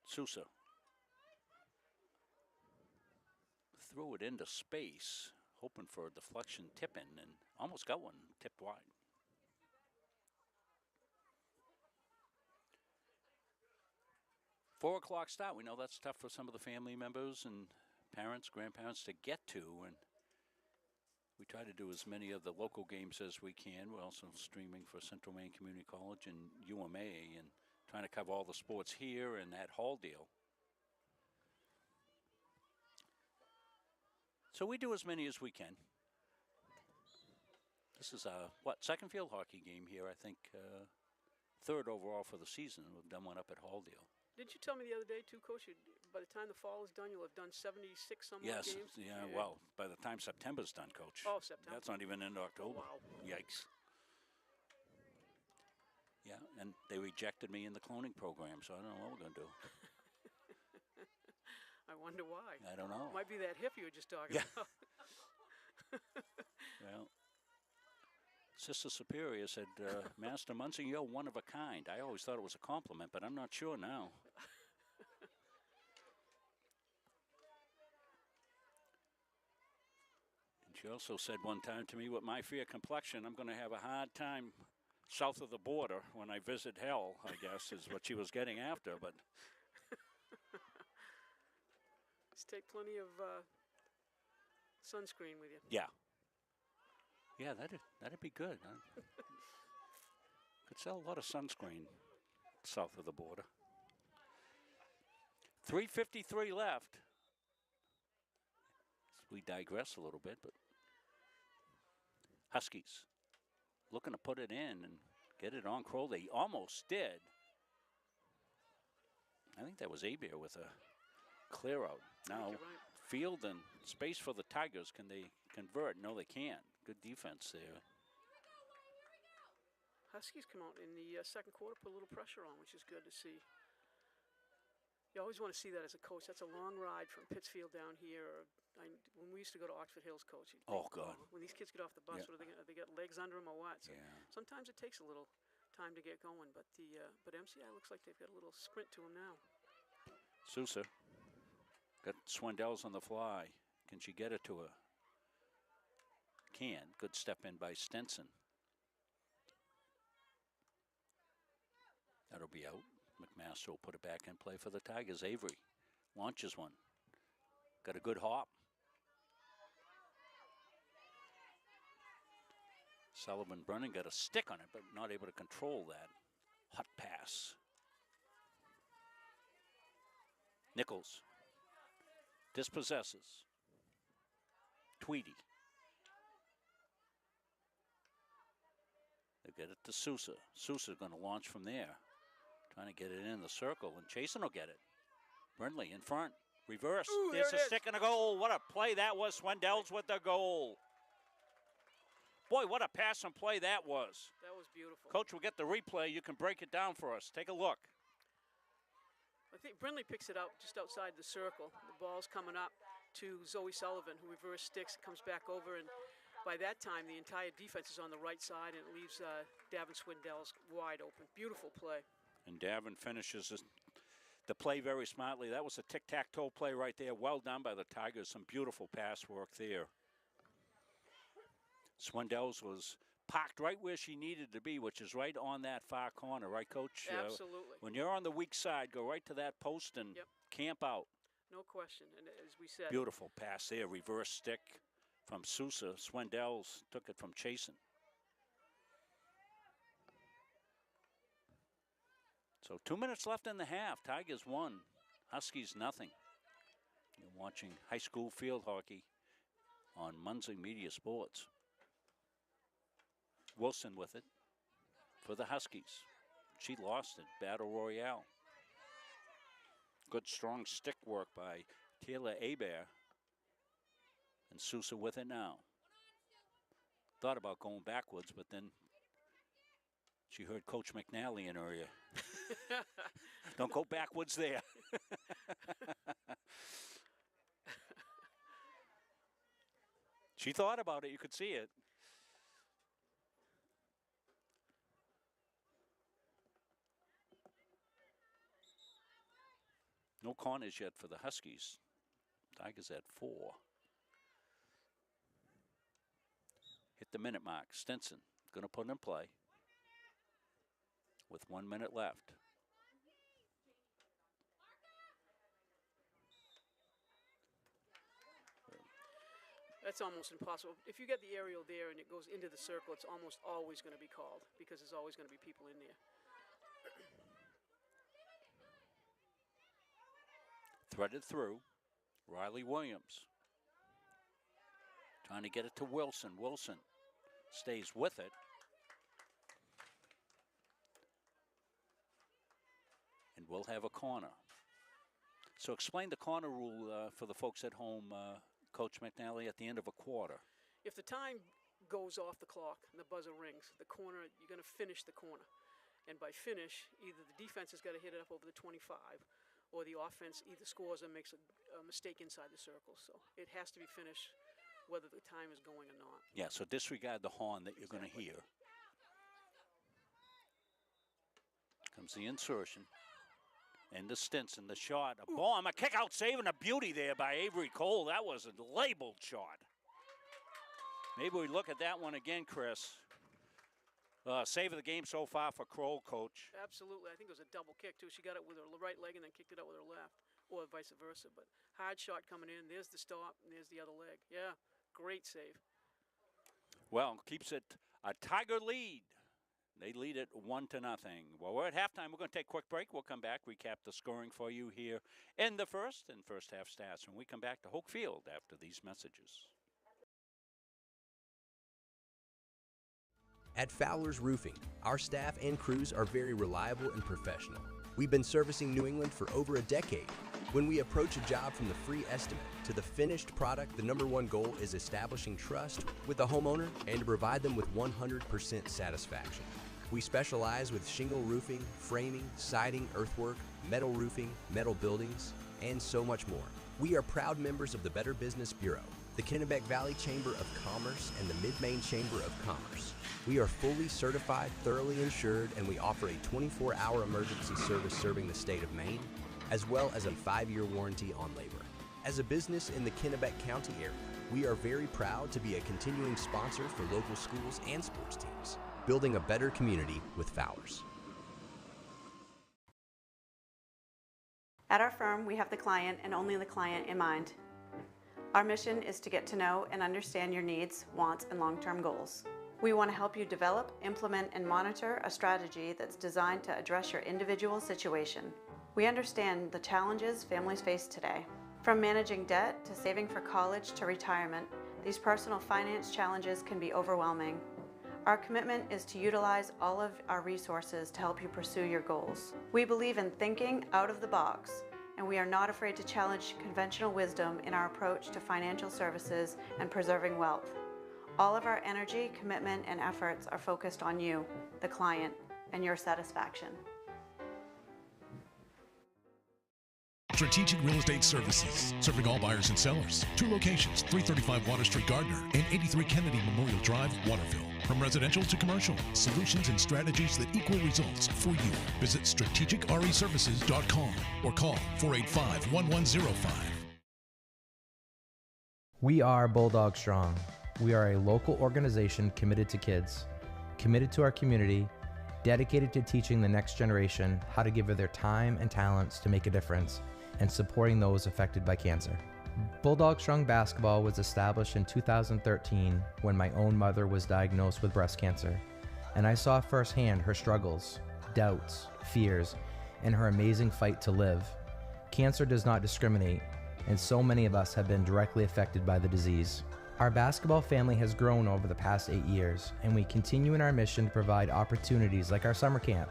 Sousa threw it into space, hoping for a deflection tip-in, and almost got one tipped wide. Four o'clock start. We know that's tough for some of the family members and parents, grandparents to get to, and we try to do as many of the local games as we can. We're also streaming for Central Maine Community College and UMA, and trying to cover all the sports here and at Halldale. So we do as many as we can. This is our, second field hockey game here, I think, third overall for the season. We've done one up at Halldale. Didn't you tell me the other day, too, Coach, by the time the fall is done, you'll have done 76 some Yes, games? yeah, well, by the time September's done, Coach. Oh, September. That's not even into October. Wow. Yikes. Yeah, and they rejected me in the cloning program, so I don't know what we're going to do. I wonder why. I don't know. Might be that hip you were just talking about. Well, Sister Superior said, Master Munson, you're one of a kind. I always thought it was a compliment, but I'm not sure now. And she also said one time to me, with my fair complexion, I'm going to have a hard time south of the border when I visit hell, I guess, is what she was getting after. But Just take plenty of sunscreen with you. yeah. Yeah, that'd be good. Huh? Could sell a lot of sunscreen south of the border. 3:53 left. We digress a little bit, but Huskies looking to put it in and get it on Kroll. They almost did. I think that was Abear with a clear out. Now, right. field and space for the Tigers. Can they convert? No, they can't. Good defense there. Huskies come out in the second quarter, put a little pressure on, which is good to see. You always want to see that as a coach. That's a long ride from Pittsfield down here. When we used to go to Oxford Hills, coach. Oh, God. When these kids get off the bus, Yeah. what are they got legs under them or what? So Yeah. sometimes it takes a little time to get going, but MCI looks like they've got a little sprint to them now. Sousa got Swindell's on the fly. Can she get it to her? Can. Good step in by Stenson. That'll be out. McMaster will put it back in play for the Tigers. Avery launches one. Got a good hop. Sullivan Brennan got a stick on it, but not able to control that. Hot pass. Nichols dispossesses. Tweedy. They get it to Sousa. Sousa's going to launch from there. Trying to get it in the circle, and Chasen will get it. Brindley in front. Reverse. Ooh, There's a there it stick and a goal. What a play that was. Swindell's with the goal. Boy, what a pass and play that was. That was beautiful. Coach, we'll get the replay. You can break it down for us. Take a look. I think Brindley picks it out just outside the circle. The ball's coming up to Zoe Sullivan, who reverse sticks, comes back over, and by that time, the entire defense is on the right side, and it leaves Davin Swindell's wide open. Beautiful play. And Davin finishes the play very smartly. That was a tic-tac-toe play right there. Well done by the Tigers. Some beautiful pass work there. Swindell's was parked right where she needed to be, which is right on that far corner, right, Coach? Absolutely. When you're on the weak side, go right to that post and camp out. No question. And as we said, beautiful pass there. Reverse stick from Sousa. Swindell's took it from Chasen. So 2 minutes left in the half. Tigers 1, Huskies nothing. You're watching high school field hockey on Munson Media Sports. Wilson with it for the Huskies. She lost it. Battle Royale. Good strong stick work by Taylor Abear. And Sousa with it now. Thought about going backwards, but then she heard Coach McNally in her ear. Don't go backwards there. She thought about it. You could see it. No corners yet for the Huskies. Tigers at 4. Hit the minute mark. Stinson going to put it in play with 1 minute left. That's almost impossible. If you get the aerial there and it goes into the circle, it's almost always going to be called because there's always going to be people in there. Threaded through. Riley Williams trying to get it to Wilson. Wilson stays with it. And we'll have a corner. So explain the corner rule for the folks at home, Coach McNally, at the end of a quarter. If the time goes off the clock and the buzzer rings, the corner, you're going to finish the corner. And by finish, either the defense has got to hit it up over the 25 or the offense either scores or makes a mistake inside the circle. So it has to be finished whether the time is going or not. Yeah, so disregard the horn that you're going to hear. Comes the insertion. And the Stinson, the shot, a bomb, a kick out save, and a beauty there by Avery Cole. That was a labeled shot. Maybe we look at that one again, Chris. Save of the game so far for Kroll, Coach. Absolutely. I think it was a double kick, too. She got it with her right leg and then kicked it out with her left, or vice versa. But hard shot coming in. There's the stop, and there's the other leg. Yeah, great save. Well, keeps it a Tiger lead. They lead it 1-0. Well, we're at halftime. We're going to take a quick break. We'll come back, recap the scoring for you here in the first half stats when we come back to Hoke Field after these messages. At Fowler's Roofing, our staff and crews are very reliable and professional. We've been servicing New England for over a decade. When we approach a job from the free estimate to the finished product, the #1 goal is establishing trust with the homeowner and to provide them with 100% satisfaction. We specialize with shingle roofing, framing, siding, earthwork, metal roofing, metal buildings, and so much more. We are proud members of the Better Business Bureau, the Kennebec Valley Chamber of Commerce, and the Mid-Maine Chamber of Commerce. We are fully certified, thoroughly insured, and we offer a 24-hour emergency service serving the state of Maine, as well as a 5-year warranty on labor. As a business in the Kennebec County area, we are very proud to be a continuing sponsor for local schools and sports teams, building a better community with Fowlers. At our firm, we have the client and only the client in mind. Our mission is to get to know and understand your needs, wants, and long-term goals. We want to help you develop, implement, and monitor a strategy that's designed to address your individual situation. We understand the challenges families face today. From managing debt to saving for college to retirement, these personal finance challenges can be overwhelming. Our commitment is to utilize all of our resources to help you pursue your goals. We believe in thinking out of the box, and we are not afraid to challenge conventional wisdom in our approach to financial services and preserving wealth. All of our energy, commitment, and efforts are focused on you, the client, and your satisfaction. Strategic Real Estate Services, serving all buyers and sellers. 2 locations, 335 Water Street, Gardner, and 83 Kennedy Memorial Drive, Waterville. From residential to commercial, solutions and strategies that equal results for you. Visit strategicreservices.com or call 485-1105. We are Bulldog Strong. We are a local organization committed to kids, committed to our community, dedicated to teaching the next generation how to give their time and talents to make a difference, and supporting those affected by cancer. Bulldog Strong Basketball was established in 2013 when my own mother was diagnosed with breast cancer, and I saw firsthand her struggles, doubts, fears, and her amazing fight to live. Cancer does not discriminate, and so many of us have been directly affected by the disease. Our basketball family has grown over the past 8 years, and we continue in our mission to provide opportunities like our summer camp,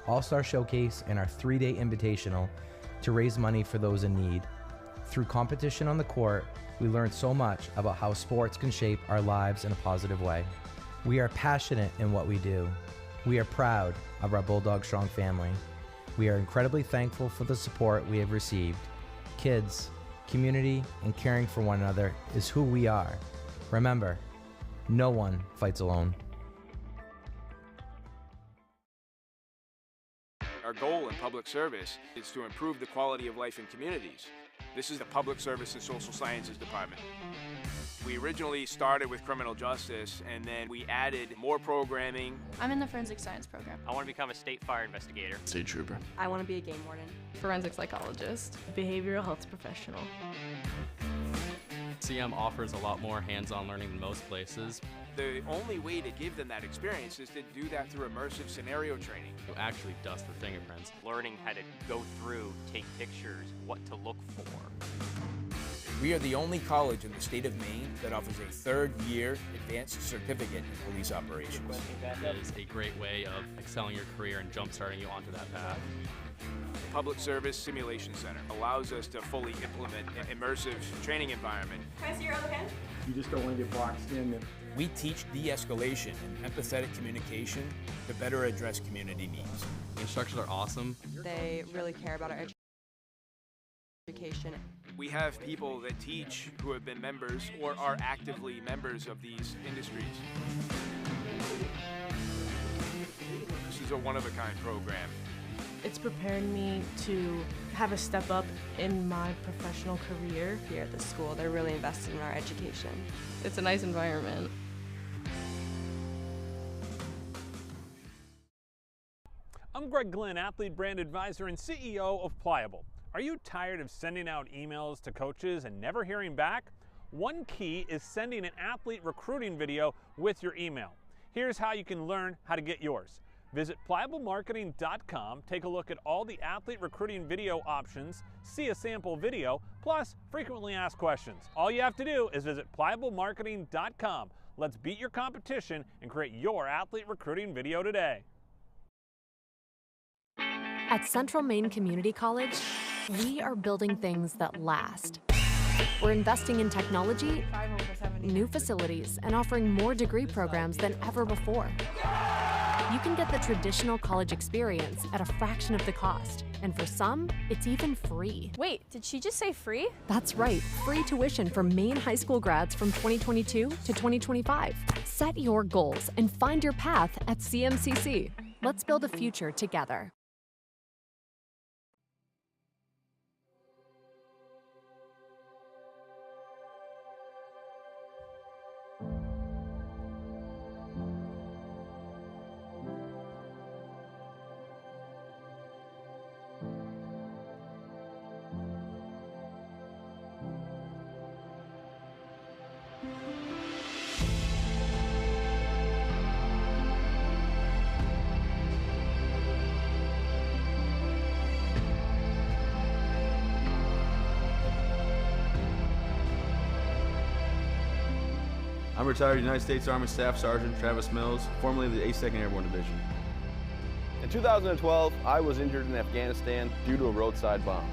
All-Star Showcase, and our 3-day invitational to raise money for those in need. Through competition on the court, we learn so much about how sports can shape our lives in a positive way. We are passionate in what we do. We are proud of our Bulldog Strong family. We are incredibly thankful for the support we have received. Kids, community, and caring for one another is who we are. Remember, no one fights alone. Our goal in public service is to improve the quality of life in communities. This is the Public Service and Social Sciences Department. We originally started with criminal justice, and then we added more programming. I'm in the forensic science program. I want to become a state fire investigator. State trooper. I want to be a game warden. Forensic psychologist. Behavioral health professional. CM offers a lot more hands-on learning than most places. The only way to give them that experience is to do that through immersive scenario training. You actually dust the fingerprints. Learning how to go through, take pictures, what to look for. We are the only college in the state of Maine that offers a 3rd-year advanced certificate in police operations. It is a great way of excelling your career and jump-starting you onto that path. The Public Service Simulation Center allows us to fully implement an immersive training environment. Can I see your other pen? You just don't want to get boxed in. We teach de-escalation and empathetic communication to better address community needs. The instructors are awesome. They really care about our education. education. We have people that teach who have been members or are actively members of these industries. This is a one-of-a-kind program. It's preparing me to have a step up in my professional career. Here at the school, they're really invested in our education. It's a nice environment. I'm Greg Glynn, Athlete Brand Advisor and CEO of Pliable. Are you tired of sending out emails to coaches and never hearing back? One key is sending an athlete recruiting video with your email. Here's how you can learn how to get yours. Visit pliablemarketing.com, take a look at all the athlete recruiting video options, see a sample video, plus frequently asked questions. All you have to do is visit pliablemarketing.com. Let's beat your competition and create your athlete recruiting video today. At Central Maine Community College, we are building things that last. We're investing in technology, new facilities, and offering more degree programs than ever before. You can get the traditional college experience at a fraction of the cost, and for some, it's even free. Wait, did she just say free? That's right, free tuition for Maine high school grads from 2022 to 2025. Set your goals and find your path at CMCC. Let's build a future together. I'm retired United States Army Staff Sergeant Travis Mills, formerly of the 82nd Airborne Division. In 2012, I was injured in Afghanistan due to a roadside bomb.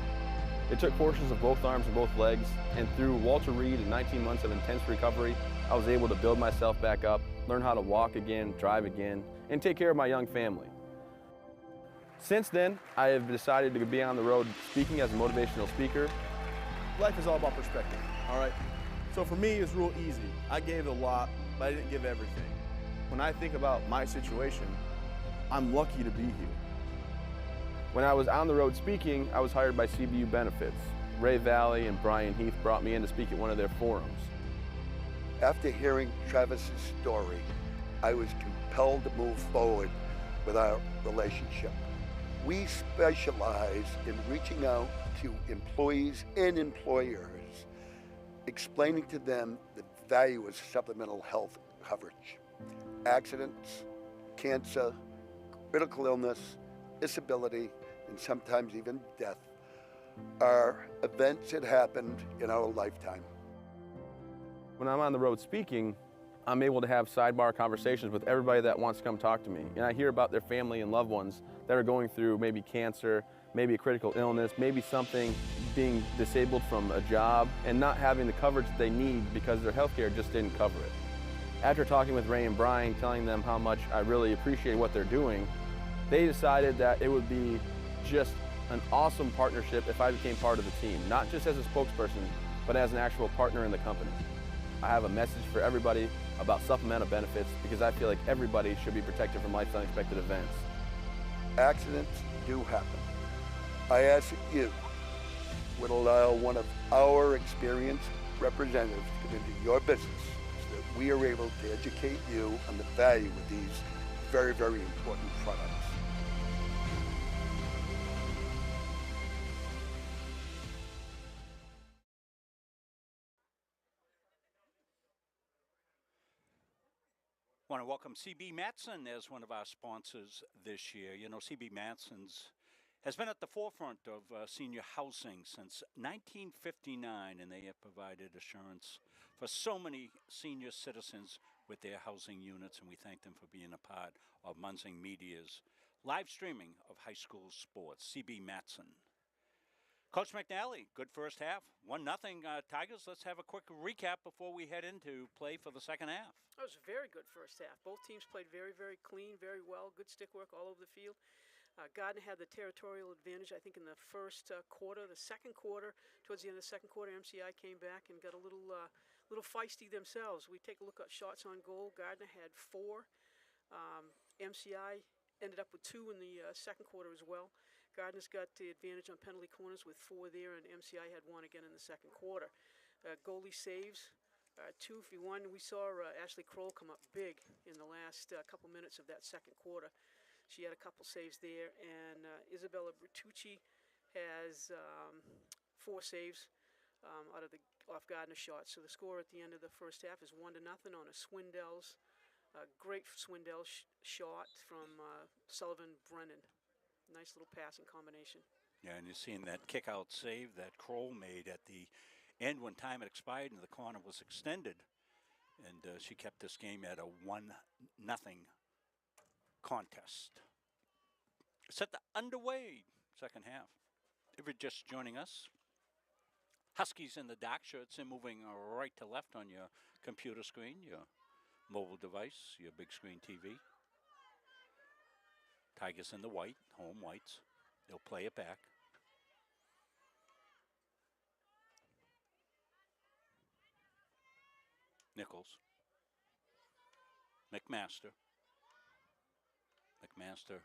It took portions of both arms and both legs, and through Walter Reed and 19 months of intense recovery, I was able to build myself back up, learn how to walk again, drive again, and take care of my young family. Since then, I have decided to be on the road speaking as a motivational speaker. Life is all about perspective, all right? So for me, it's real easy. I gave a lot, but I didn't give everything. When I think about my situation, I'm lucky to be here. When I was on the road speaking, I was hired by CBU Benefits. Ray Valley and Brian Heath brought me in to speak at one of their forums. After hearing Travis's story, I was compelled to move forward with our relationship. We specialize in reaching out to employees and employers, explaining to them the value of supplemental health coverage. Accidents, cancer, critical illness, disability, and sometimes even death are events that happened in our lifetime. When I'm on the road speaking, I'm able to have sidebar conversations with everybody that wants to come talk to me. And I hear about their family and loved ones that are going through maybe cancer, maybe a critical illness, maybe something, being disabled from a job and not having the coverage that they need because their healthcare just didn't cover it. After talking with Ray and Brian, telling them how much I really appreciate what they're doing, they decided that it would be just an awesome partnership if I became part of the team, not just as a spokesperson, but as an actual partner in the company. I have a message for everybody about supplemental benefits because I feel like everybody should be protected from life's unexpected events. Accidents do happen. I ask that you would allow one of our experienced representatives to come into your business so that we are able to educate you on the value of these very, very important products. I want to welcome CB Matson as one of our sponsors this year. You know, CB Matson's has been at the forefront of senior housing since 1959, and they have provided assurance for so many senior citizens with their housing units, and we thank them for being a part of Munzing Media's live streaming of high school sports. CB Matson. Coach McNally, good first half. 1-0 Tigers. Let's have a quick recap before we head into play for the second half. It was a very good first half. Both teams played very, very clean, very well. Good stick work all over the field. Gardner had the territorial advantage, I think, in the first quarter. The second quarter, towards the end of the second quarter, MCI came back and got a little feisty themselves. We take a look at shots on goal. Gardner had 4. MCI ended up with 2 in the second quarter as well. Gardner's got the advantage on penalty corners with 4 there, and MCI had 1 again in the second quarter. Goalie saves, 2v1. We saw Ashley Kroll come up big in the last couple minutes of that second quarter. She had a couple saves there, and Isabella Bertucci has 4 saves off Gardner shots. So the score at the end of the first half is 1-0 on a Swindells. Great Swindells shot from Sullivan Brennan. Nice little passing combination. Yeah, and you're seeing that kick-out save that Kroll made at the end when time had expired and the corner was extended. And she kept this game at a 1-0 contest. Set the underway second half. If you're just joining us, Huskies in the dark shirts and moving right to left on your computer screen, your mobile device, your big screen TV. Tigers in the white, home whites. They'll play it back. Nichols. McMaster. McMaster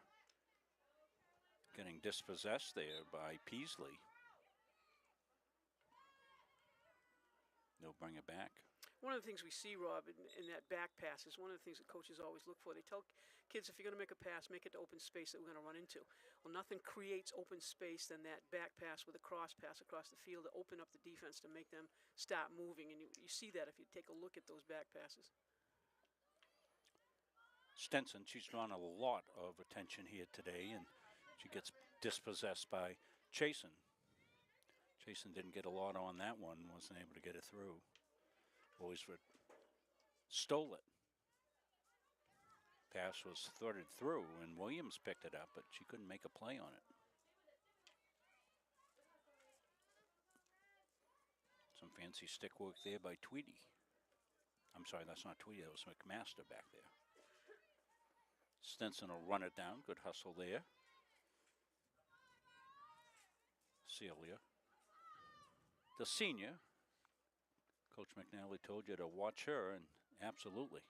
getting dispossessed there by Peasley. They'll bring it back. One of the things we see, Rob, in that back pass is one of the things that coaches always look for. They tell kids, if you're going to make a pass, make it to open space that we're going to run into. Well, nothing creates open space than that back pass with a cross pass across the field to open up the defense to make them stop moving. And you see that if you take a look at those back passes. Stenson, she's drawn a lot of attention here today, and she gets dispossessed by Chasen. Chasen didn't get a lot on that one, wasn't able to get it through. Boysford stole it. Pass was thwarted through, and Williams picked it up, but she couldn't make a play on it. Some fancy stick work there by Tweedy. I'm sorry, that's not Tweedy, that was McMaster back there. Stenson will run it down. Good hustle there. Celia. The senior. Coach McNally told you to watch her, and absolutely.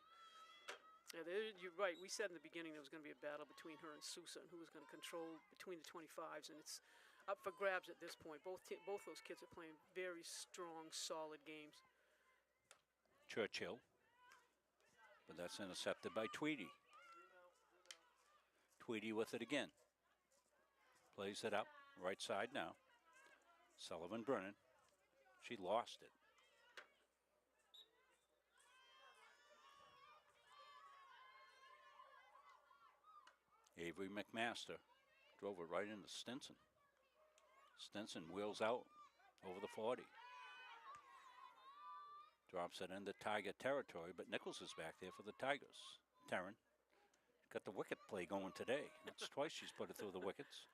Yeah, you're right. We said in the beginning there was going to be a battle between her and Sousa, and who was going to control between the 25s, and it's up for grabs at this point. Both those kids are playing very strong, solid games. Churchill. But that's intercepted by Tweedy. Tweedy with it again. Plays it up, right side now. Sullivan Brennan. She lost it. Avery McMaster drove it right into Stinson. Stinson wheels out over the 40. Drops it into Tiger territory, but Nichols is back there for the Tigers. Taryn got the wicket play going today. That's twice she's put it through the wickets.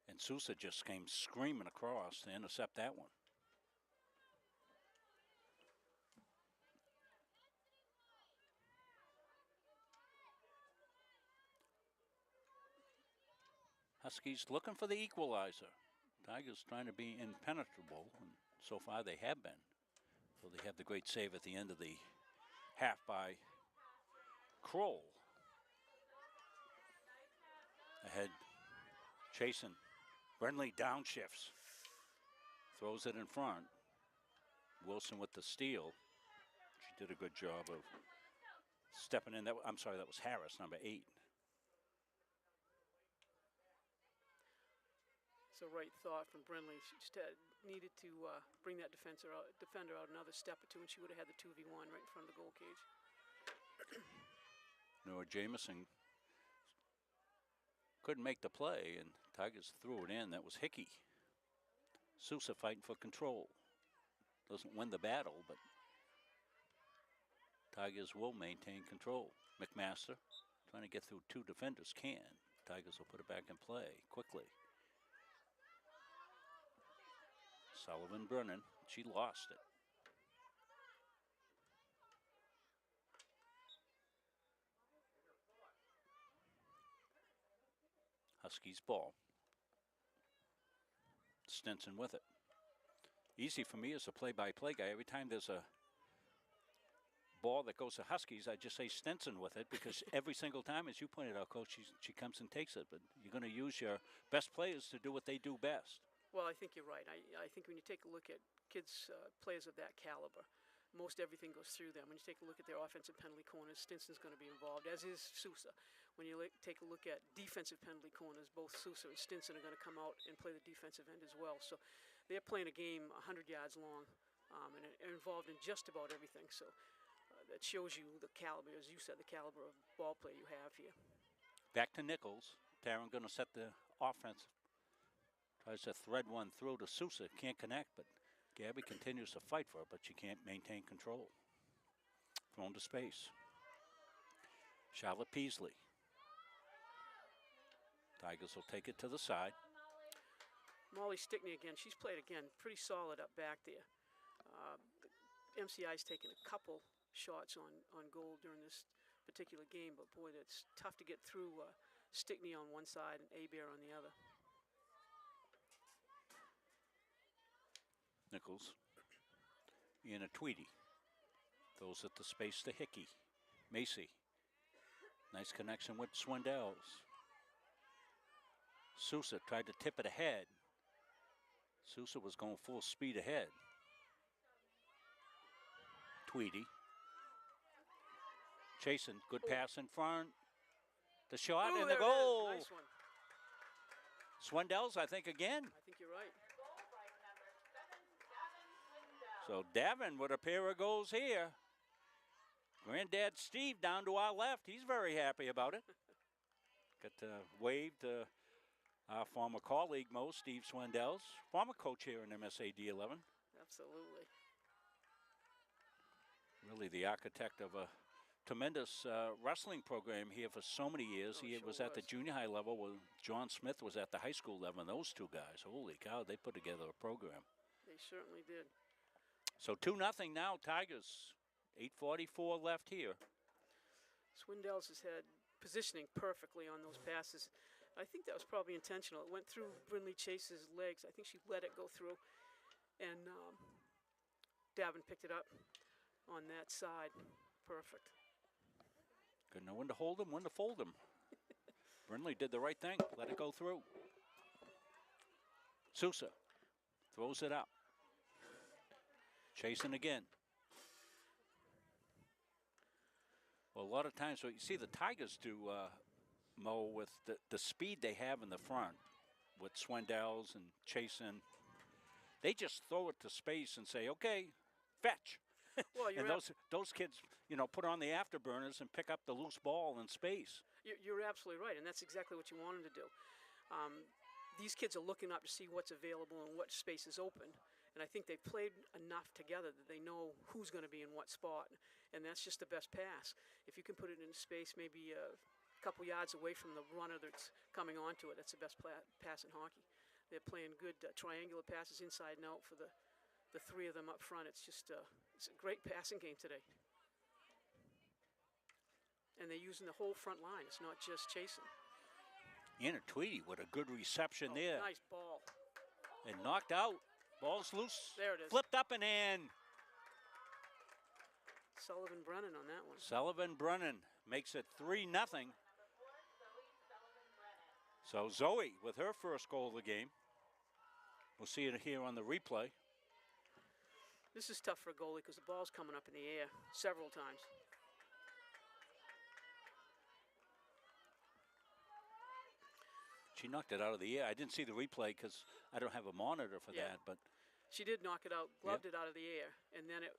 And Sousa just came screaming across to intercept that one. Huskies looking for the equalizer. Tigers trying to be impenetrable, and so far they have been. So they have the great save at the end of the half by Kroll. Ahead, Chasen. Brenly downshifts. Throws it in front. Wilson with the steal. She did a good job of stepping in. I'm sorry, that was Harris, number 8. It's a right thought from Brenly. She just needed to bring that defender out another step or two, and she would have had the 2v1 right in front of the goal cage. Noah Jamison couldn't make the play, and Tigers threw it in. That was Hickey. Sousa fighting for control. Doesn't win the battle, but Tigers will maintain control. McMaster trying to get through 2 defenders can. Tigers will put it back in play quickly. Sullivan Brennan, she lost it. Huskies ball. Stinson with it. Easy for me as a play-by-play guy. Every time there's a ball that goes to Huskies, I just say Stinson with it, because every single time, as you pointed out, Coach, she comes and takes it. But you're going to use your best players to do what they do best. Well, I think you're right. I think when you take a look at kids, players of that caliber, most everything goes through them. When you take a look at their offensive penalty corners, Stinson's going to be involved, as is Sousa. When you take a look at defensive penalty corners, both Sousa and Stinson are going to come out and play the defensive end as well. So they're playing a game 100 yards long and are involved in just about everything. So that shows you the caliber, as you said, the caliber of ball player you have here. Back to Nichols. Taryn going to set the offense. Tries to thread one through to Sousa. Can't connect, but Gabby continues to fight for it, but she can't maintain control. Thrown to space. Charlotte Peasley. Tigers will take it to the side. Molly Stickney again. She's played again pretty solid up back there. The MCI's taken a couple shots on goal during this particular game, but boy, it's tough to get through Stickney on one side and Abear on the other. Nichols. Ian Tweedy. Throws at the space to Hickey. Macy. Nice connection with Swindells. Sousa tried to tip it ahead. Sousa was going full speed ahead. Tweedy. Chasing, good pass in front. The shot and the goal. Nice one. Swindells, I think, again. I think you're right. So Davin with a pair of goals here. Granddad Steve down to our left. He's very happy about it. Got to wave to our former colleague, Mo, Steve Swindells, former coach here in MSA D11. Absolutely. Really the architect of a tremendous wrestling program here for so many years. He was at the junior high level when John Smith was at the high school level, and those two guys, holy cow, they put together a program. They certainly did. So 2-0 now, Tigers. 8:44 left here. Swindells has had positioning perfectly on those passes. I think that was probably intentional. It went through Brinley Chase's legs. I think she let it go through. And Davin picked it up on that side. Perfect. Good know when to hold him, when to fold him. Brinley did the right thing. Let it go through. Sousa throws it up. Chasing again. Well, a lot of times, what you see the Tigers do, Mo, with the speed they have in the front, with Swindells and Chasen, they just throw it to space and say, okay, fetch. Well, and those kids, you know, put on the afterburners and pick up the loose ball in space. You're absolutely right, and that's exactly what you want them to do. These kids are looking up to see what's available and what space is open. And I think they've played enough together that they know who's going to be in what spot. And that's just the best pass. If you can put it in space maybe a couple yards away from the runner that's coming onto it, that's the best pass in hockey. They're playing good triangular passes inside and out for the three of them up front. It's just it's a great passing game today. And they're using the whole front line. It's not just chasing. Anna Tweedy with a good reception there. Nice ball. And knocked out. Ball's loose. There it is. Flipped up and in. Sullivan Brennan on that one. Sullivan Brennan makes it 3-0. So Zoe with her first goal of the game. We'll see it here on the replay. This is tough for a goalie because the ball's coming up in the air several times. She knocked it out of the air. I didn't see the replay because I don't have a monitor for that, but she did knock it out, gloved it out of the air, and then it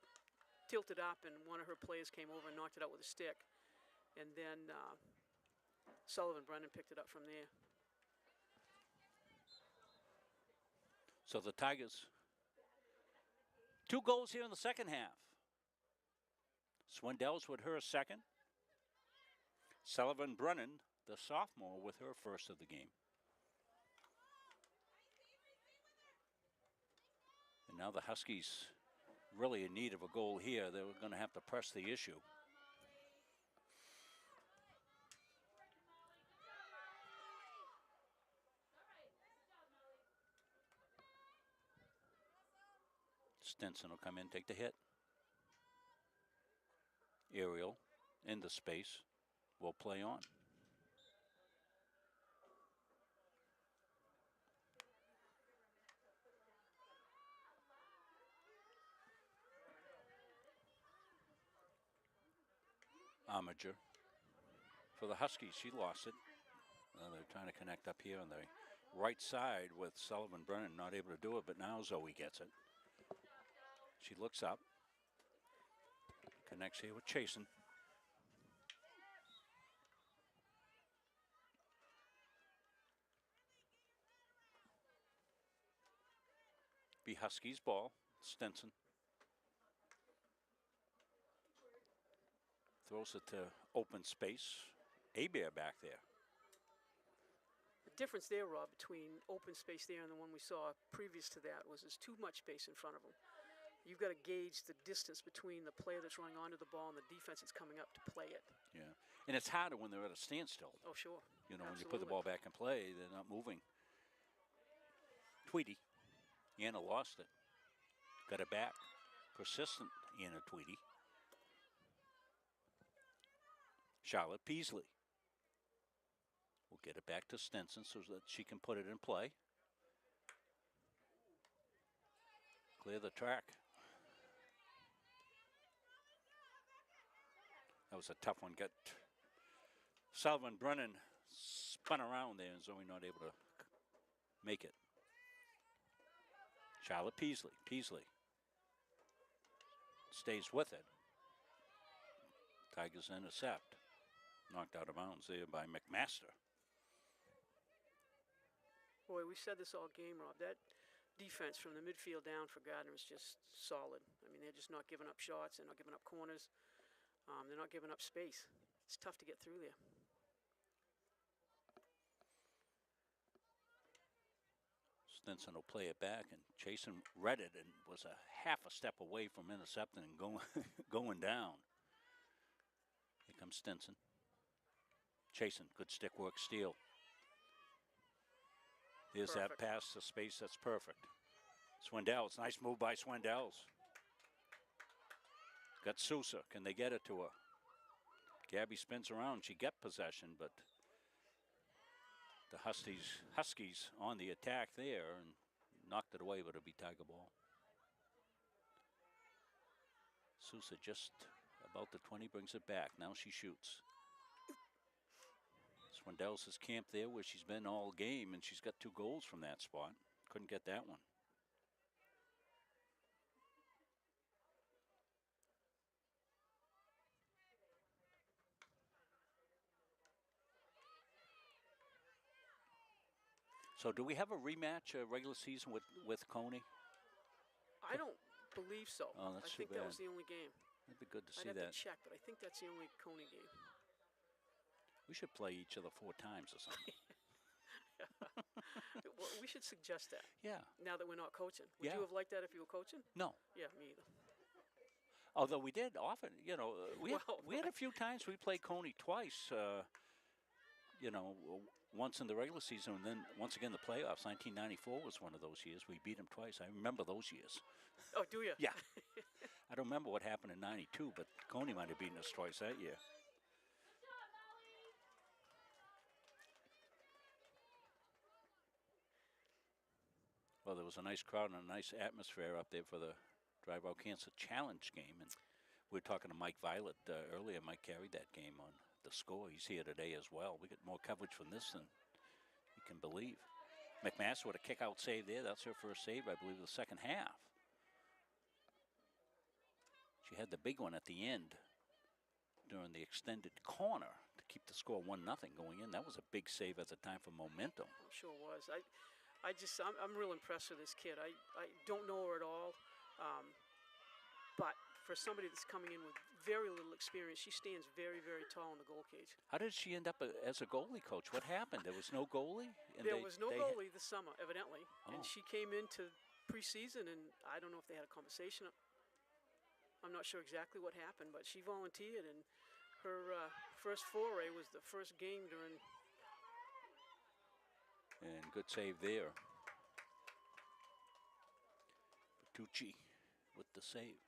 tilted up, and one of her players came over and knocked it out with a stick. And then Sullivan Brennan picked it up from there. So the Tigers, 2 goals here in the second half. Swindells with her second. Sullivan Brennan, the sophomore, with her first of the game. And now the Huskies really in need of a goal here. They were going to have to press the issue. Stinson will come in, take the hit. Aerial in the space will play on. Armiger for the Huskies. She lost it. They're trying to connect up here on the right side with Sullivan Brennan, not able to do it, but now Zoe gets it. She looks up. Connects here with Chasen. Be Huskies ball. Stinson. Throws it to open space. Abear back there. The difference there, Rob, between open space there and the one we saw previous to that was there's too much space in front of them. You've got to gauge the distance between the player that's running onto the ball and the defense that's coming up to play it. Yeah, and it's harder when they're at a standstill. Oh, sure. You know, when you put the ball back in play, they're not moving. Tweedy. Anna lost it. Got it back. Persistent Anna Tweedy. Charlotte Peasley will get it back to Stinson so that she can put it in play. Clear the track. That was a tough one. Got Sullivan Brennan spun around there and Zoe not able to make it. Charlotte Peasley. Peasley stays with it. Tigers intercept. Knocked out of bounds there by McMaster. Boy, we said this all game, Rob. That defense from the midfield down for Gardner is just solid. I mean, they're just not giving up shots. They're not giving up corners. They're not giving up space. It's tough to get through there. Stinson will play it back, and Chasen read it and was a half a step away from intercepting and going down. Here comes Stinson. Chasen, good stick work, steal. There's Perfect. that pass to space, that's perfect. Swindells, nice move by Swindells. Got Sousa, can they get it to her? Gabby spins around, she got possession, but the Huskies on the attack there and knocked it away, but it'll be Tiger ball. Sousa just about the 20, brings it back. Now she shoots. Swindells is camped there where she's been all game, and she's got 2 goals from that spot. Couldn't get that one. So do we have a rematch regular season with Coney? I don't believe so. Oh, that's I too think that bad. was the only game. It'd be good to see I'd have that. to check, but I think that's the only Coney game. We should play each other 4 times or something. Well, we should suggest that. Yeah. Now that we're not coaching. Would Yeah. you have liked that if you were coaching? No. Yeah, me either. Although we did often, you know, we Well, had a few times we played Coney twice, you know, once in the regular season and then once again the playoffs. 1994 was one of those years. We beat them twice. I remember those years. Oh, do you? Yeah. I don't remember what happened in 92, but Coney might have beaten us twice that year. Well, there was a nice crowd and a nice atmosphere up there for the Drive Out Cancer Challenge game. And we were talking to Mike Violet earlier. Mike carried that game on The Score. He's here today as well. We get more coverage from this than you can believe. McMaster with a kick-out save there. That's her first save, I believe, the second half. She had the big one at the end during the extended corner to keep the score 1-0 going in. That was a big save at the time for momentum. I'm sure it was. I'm real impressed with this kid. I don't know her at all, but for somebody that's coming in with very little experience, she stands very, very tall in the goal cage. How did she end up as a goalie coach? What happened? There was no goalie? And there was no goalie this summer, evidently, and Oh. she came into preseason, and I don't know if they had a conversation. I'm not sure exactly what happened, but she volunteered, and her first foray was the first game during. And good save there. Bertucci with the save.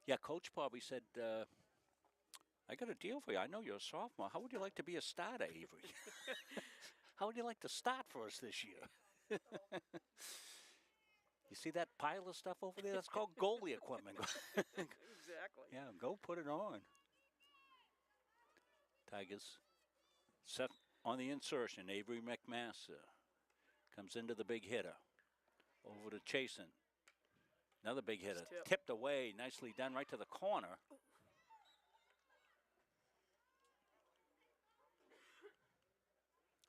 Yeah, Coach probably said, I got a deal for you. I know you're a sophomore. How would you like to be a starter, Avery? How would you like to start for us this year? You see that pile of stuff over there? That's called goalie equipment. Exactly. Yeah, go put it on. Tigers set on the insertion. Avery McMaster comes into the big hitter. Over to Chasen. Another big hitter. Tipped away. Nicely done right to the corner.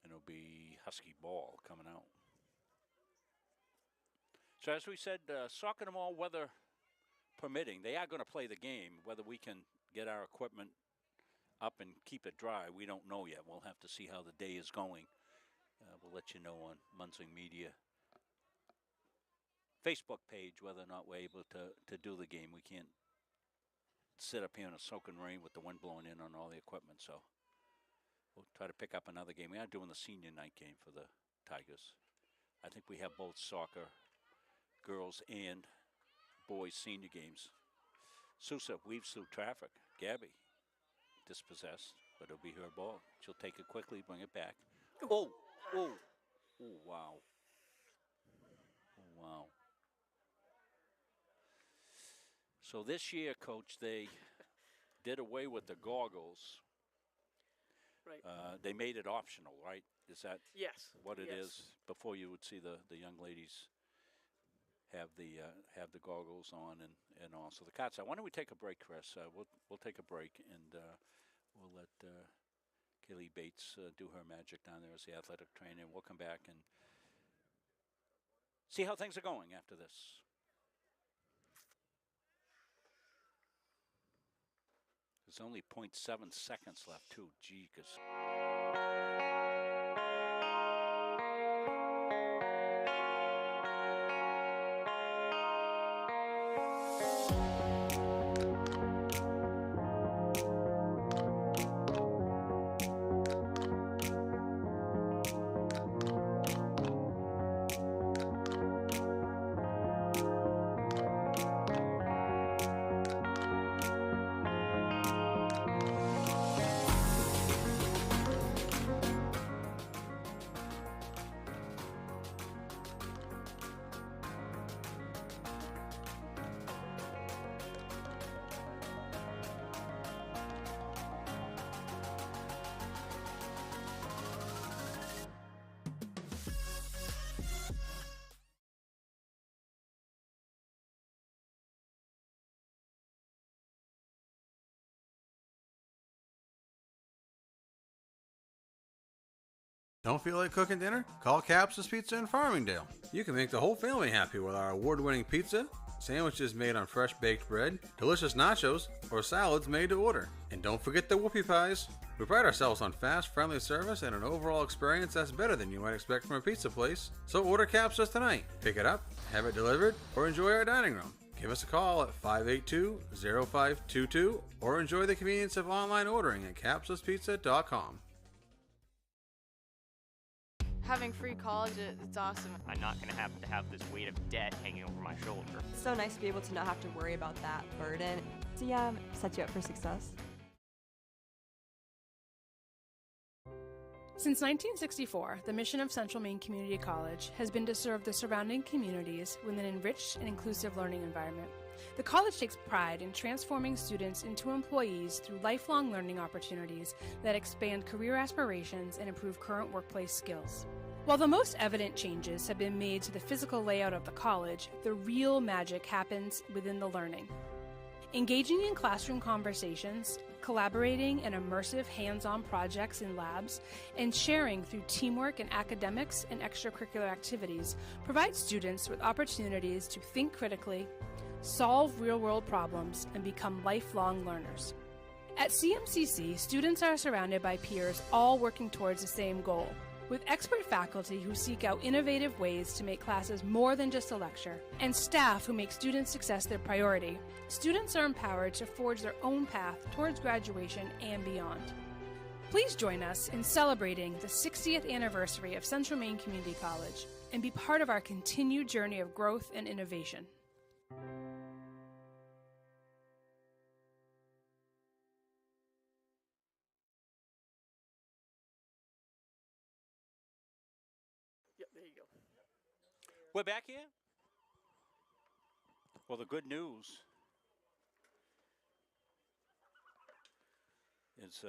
And it'll be Husky ball coming out. So as we said, soccer tomorrow, weather permitting, they are going to play the game. Whether we can get our equipment up and keep it dry, we don't know yet. We'll have to see how the day is going. We'll let you know on Munsing Media Facebook page whether or not we're able to do the game. We can't sit up here in a soaking rain with the wind blowing in on all the equipment, so we'll try to pick up another game. We are doing the senior night game for the Tigers. I think we have both soccer, girls and boys senior games. Sousa weaves through traffic. Gabby dispossessed, but it'll be her ball. She'll take it quickly, bring it back. Oh, wow. Oh, wow. So this year, Coach, they did away with the goggles. Right. They made it optional, right? Is that what it Yes. is? Before you would see the young ladies have the goggles on and all. So the Cats. Why don't we take a break, Chris? We'll take a break and we'll let Kaylee Bates do her magic down there as the athletic trainer. We'll come back and see how things are going after this. There's only 0.7 seconds left, too. Gee, because... Don't feel like cooking dinner? Call Capsa's Pizza in Farmingdale. You can make the whole family happy with our award-winning pizza, sandwiches made on fresh baked bread, delicious nachos, or salads made to order. And don't forget the whoopie pies. We pride ourselves on fast, friendly service and an overall experience that's better than you might expect from a pizza place. So order Capsa's tonight. Pick it up, have it delivered, or enjoy our dining room. Give us a call at 582-0522 or enjoy the convenience of online ordering at capsaspizza.com. Having free college, it's awesome. I'm not going to have this weight of debt hanging over my shoulder. It's so nice to be able to not have to worry about that burden. So yeah, set you up for success. Since 1964, the mission of Central Maine Community College has been to serve the surrounding communities with an enriched and inclusive learning environment. The college takes pride in transforming students into employees through lifelong learning opportunities that expand career aspirations and improve current workplace skills. While the most evident changes have been made to the physical layout of the college, the real magic happens within the learning. Engaging in classroom conversations, collaborating in immersive hands-on projects in labs, and sharing through teamwork in academics and extracurricular activities provides students with opportunities to think critically, solve real-world problems, and become lifelong learners. At CMCC, students are surrounded by peers all working towards the same goal, with expert faculty who seek out innovative ways to make classes more than just a lecture, and staff who make student success their priority. Students are empowered to forge their own path towards graduation and beyond. Please join us in celebrating the 60th anniversary of Central Maine Community College and be part of our continued journey of growth and innovation. Yep, there you go. We're back here. Well, the good news is,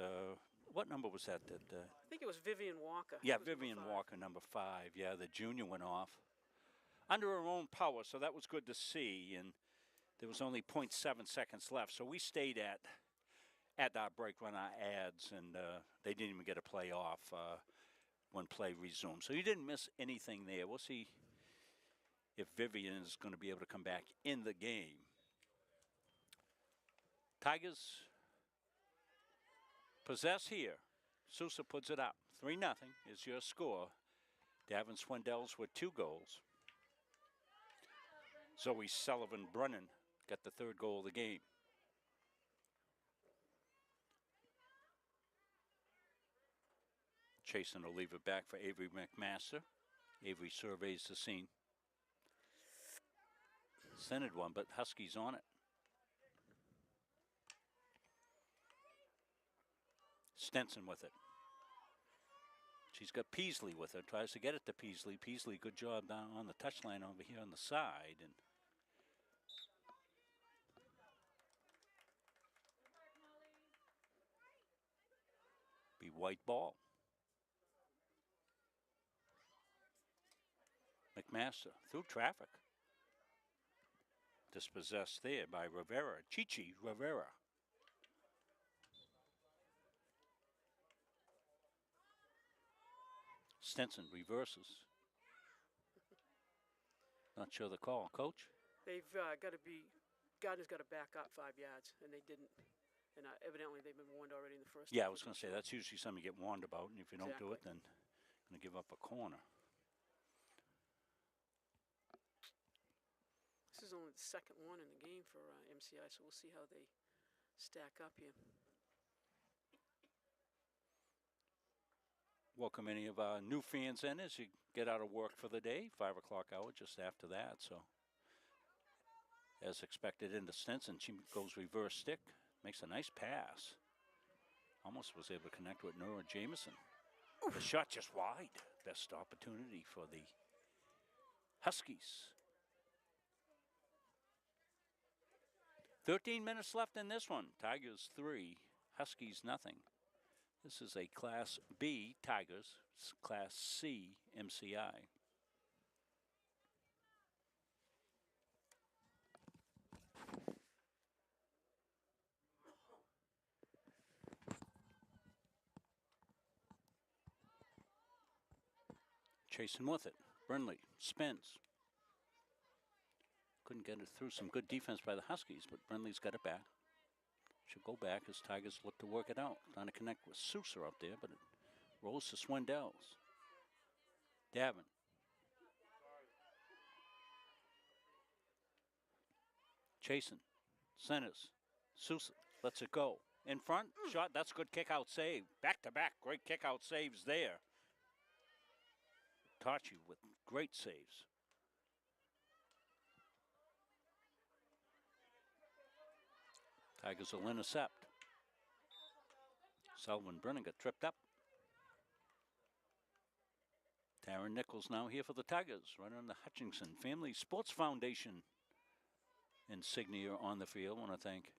what number was that? I think it was Vivian Walker. Yeah, That was Vivian number 5. Walker, number 5. Yeah, the junior went off under her own power, so that was good to see. And there was only 0.7 seconds left, so we stayed at our break, run our ads, and they didn't even get a play off when play resumed. So you didn't miss anything there. We'll see if Vivian is going to be able to come back in the game. Tigers possess here. Sousa puts it up. 3-0 is your score. Davin Swindells with 2 goals. Zoe Sullivan-Brennan got the 3rd goal of the game. Chasen will leave it back for Avery McMaster. Avery surveys the scene. Centered one, but Huskies on it. Stenson with it. She's got Peasley with her. Tries to get it to Peasley. Peasley, good job down on the touchline over here on the side. And be white ball. McMaster through traffic. Dispossessed there by Rivera. Chichi Rivera. Stenson reverses. Not sure the call. Coach? They've got to be, Gardner's got to back up 5 yards, and they didn't. And evidently they've been warned already in the first. Yeah, I was going to say, that's usually something you get warned about, and if you don't do Exactly. it, then going to give up a corner. This is only the 2nd one in the game for MCI, so we'll see how they stack up here. Welcome any of our new fans in as you get out of work for the day. 5 o'clock hour just after that. So, as expected into Stenson, she goes reverse stick, makes a nice pass. Almost was able to connect with Nora Jameson. The shot just wide. Best opportunity for the Huskies. 13 minutes left in this one. Tigers 3, Huskies nothing. This is a Class B Tigers, Class C MCI. Chasing with it. Burnley spins. Couldn't get it through. Some good defense by the Huskies, but Burnley's got it back. Should go back as Tigers look to work it out. Trying to connect with Sousa up there, but it rolls to Swindells. Davin. Chasen. Centers. Sousa lets it go. In front. Shot. That's a good kick out save. Back to back. Great kick out saves there. Tachi with great saves. Tigers will intercept. Sullivan Brennan got tripped up. Taryn Nichols now here for the Tigers, right on the Hutchinson Family Sports Foundation insignia on the field. I want to thank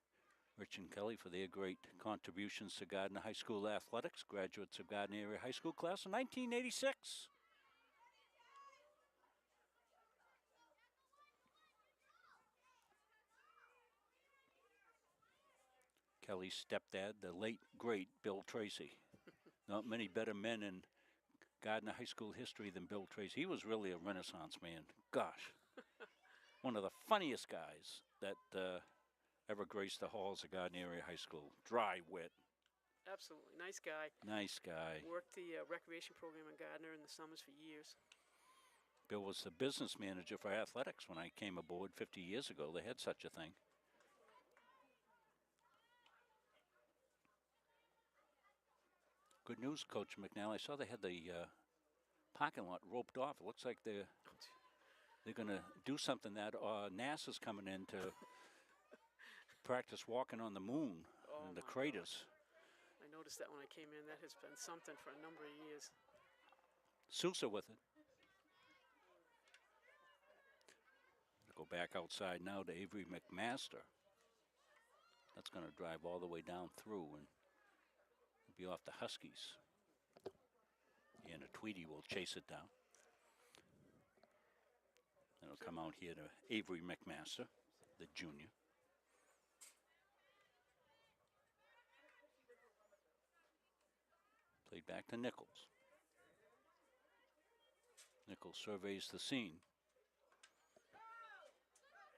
Rich and Kelly for their great contributions to Gardner High School athletics, graduates of Gardner Area High School class of 1986. Kelly's stepdad, the late, great Bill Tracy. Not many better men in Gardner High School history than Bill Tracy. He was really a Renaissance man. Gosh. One of the funniest guys that ever graced the halls of Gardner Area High School. Dry wit. Absolutely. Nice guy. Nice guy. Worked the recreation program in Gardner in the summers for years. Bill was the business manager for athletics when I came aboard 50 years ago. They had such a thing. Good news, Coach McNally. I saw they had the parking lot roped off. It looks like they're going to do something that NASA's coming in to practice walking on the moon and the craters. I noticed that when I came in. That has been something for a number of years. Sousa with it. Go back outside now to Avery McMaster. That's going to drive all the way down through and be off the Huskies. And a Tweedy will chase it down. And it'll come out here to Avery McMaster, the junior. Played back to Nichols. Nichols surveys the scene.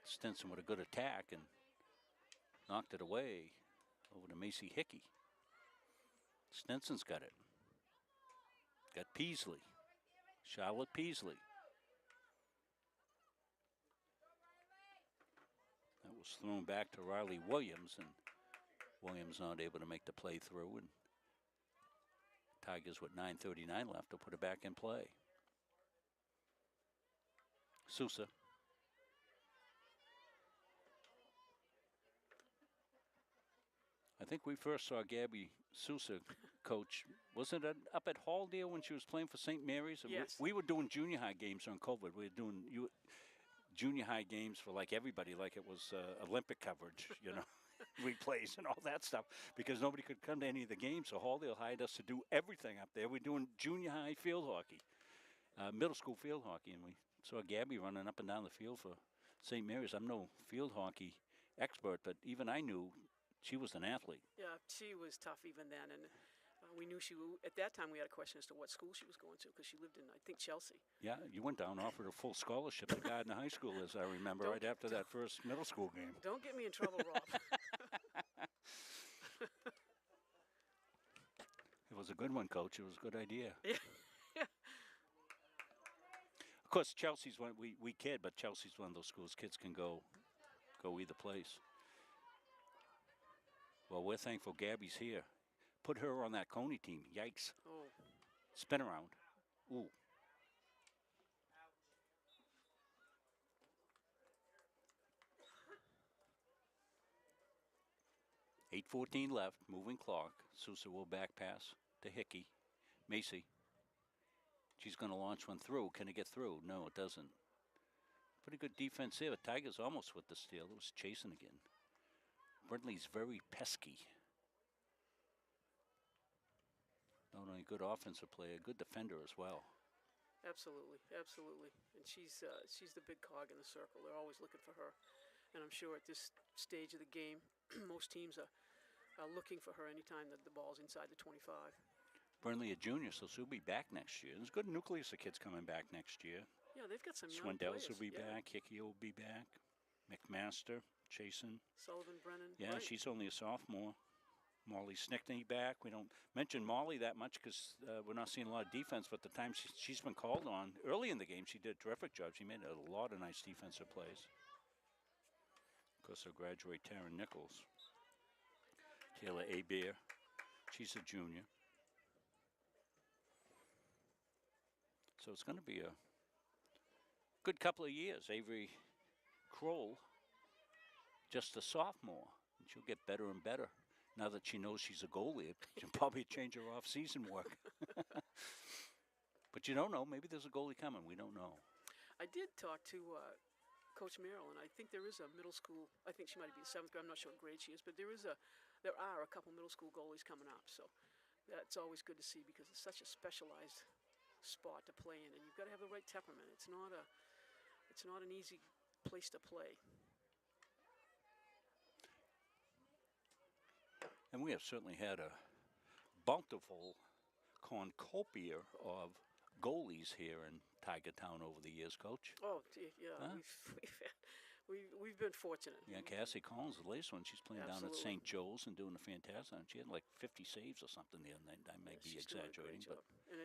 Stinson with a good attack and knocked it away over to Macy Hickey. Stinson's got it. Got Peasley. Charlotte Peasley. That was thrown back to Riley Williams, and Williams not able to make the play through. And Tigers with 9:39 left to put it back in play. Sousa. I think we first saw Gabby Sousa, Coach. Wasn't it up at Halldale when she was playing for St. Mary's? Yes. We were doing junior high games during COVID. We were doing junior high games for like everybody, like it was Olympic coverage, you know, replays and all that stuff, because nobody could come to any of the games. So Halldale hired us to do everything up there. We're doing junior high field hockey, middle school field hockey, and we saw Gabby running up and down the field for St. Mary's. I'm no field hockey expert, but even I knew she was an athlete. Yeah, she was tough even then, and we knew at that time we had a question as to what school she was going to, because she lived in, I think, Chelsea. Yeah, you went down and offered a full scholarship to Gardner High School, as I remember, right after that first middle school game. Don't get me in trouble, Rob. It was a good one, Coach. It was a good idea. Yeah. Of course, Chelsea's one, we kid, but Chelsea's one of those schools kids can go either place. Well, we're thankful Gabby's here. Put her on that Coney team. Yikes. Oh. Spin around. Ooh. .8:14 left. Moving clock. Sousa will back pass to Hickey. Macy. She's going to launch one through. Can it get through? No, it doesn't. Pretty good defense here. Tigers almost with the steal. It was chasing again. Brindley's very pesky. Not only a good offensive player, a good defender as well. Absolutely, absolutely. And she's the big cog in the circle. They're always looking for her. And I'm sure at this stage of the game, most teams are looking for her anytime that the ball's inside the 25. Brindley a junior, so she'll be back next year. There's a good nucleus of kids coming back next year. Yeah, they've got some young Swindells players. will be back. Hickey will be back. McMaster, Chasen. Sullivan, Brennan. Yeah, right. she's only a sophomore. Molly Snickney back. We don't mention Molly that much because we're not seeing a lot of defense, but the time she's been called on early in the game, she did a terrific job. She made a lot of nice defensive plays. Of course, they'll graduate Taryn Nichols. Taylor Abear, she's a junior. So it's going to be a good couple of years. Avery Kroll, just a sophomore, and she'll get better and better. Now that she knows she's a goalie, she'll probably change her off-season work. But you don't know. Maybe there's a goalie coming. We don't know. I did talk to Coach Merrill, and I think there is a middle school. I think she might be a 7th grade. I'm not sure what grade she is, but there are a couple middle school goalies coming up. So that's always good to see because it's such a specialized spot to play in, and you've got to have the right temperament. It's not an easy place to play. And we have certainly had a bountiful cornucopia of goalies here in Tiger Town over the years, Coach. Oh, yeah, Huh? we've been fortunate. Yeah, Cassie Collins, the latest one, she's playing down at Absolutely. St. Joe's and doing a fantastic. She had like 50 saves or something the other night. I may be She's doing a exaggerating, great but job. And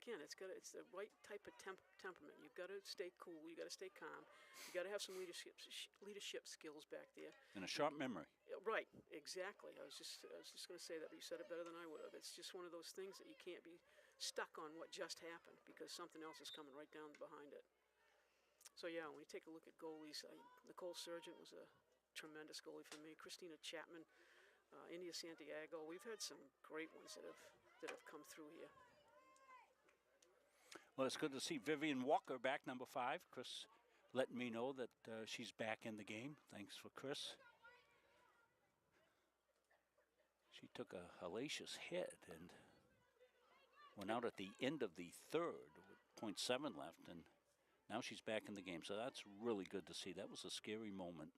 again, it's the right type of temperament. You've got to stay cool. You got to stay calm. You got to have some leadership skills back there. And a sharp memory. Right, exactly. I was just going to say that, but you said it better than I would have. It's just one of those things that you can't be stuck on what just happened because something else is coming right down behind it. So yeah, when you take a look at goalies, Nicole Sargent was a tremendous goalie for me. Christina Chapman, India Santiago. We've had some great ones that have come through here. Well, it's good to see Vivian Walker back, number 5. Chris letting me know that she's back in the game. Thanks for Chris. She took a hellacious hit and went out at the end of the third with .7 left, and now she's back in the game. So that's really good to see. That was a scary moment.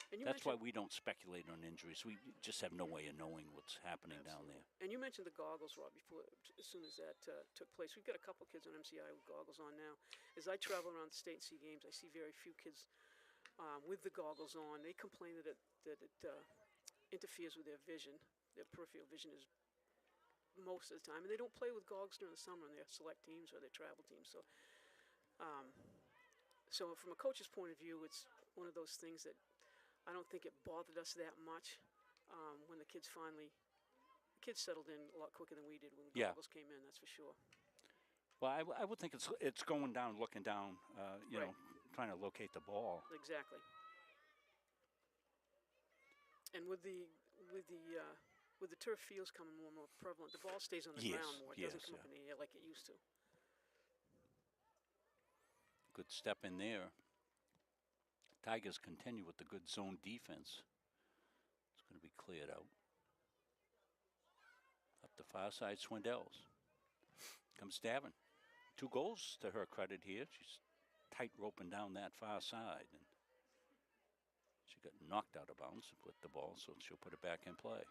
That's why we don't speculate on injuries. We just have no way of knowing what's happening down there. And you mentioned the goggles, Rob, before, as soon as that took place. We've got a couple kids on MCI with goggles on now. As I travel around the state and see games, I see very few kids with the goggles on. They complain that it interferes with their vision. Their peripheral vision is most of the time. And they don't play with goggles during the summer on their select teams or their travel teams. So, so from a coach's point of view, it's one of those things that I don't think it bothered us that much when the kids settled in a lot quicker than we did when the goggles came in, that's for sure. Well, I would think it's going down, looking down, you know, trying to locate the ball. Exactly. And with the turf fields coming more and more prevalent, the ball stays on the ground more. It doesn't come up in the air like it used to. Good step in there. Tigers continue with the good zone defense. It's going to be cleared out. Up the far side, Swindells. Comes Davin. 2 goals to her credit here. She's tight roping down that far side. And she got knocked out of bounds with the ball, so she'll put it back in play.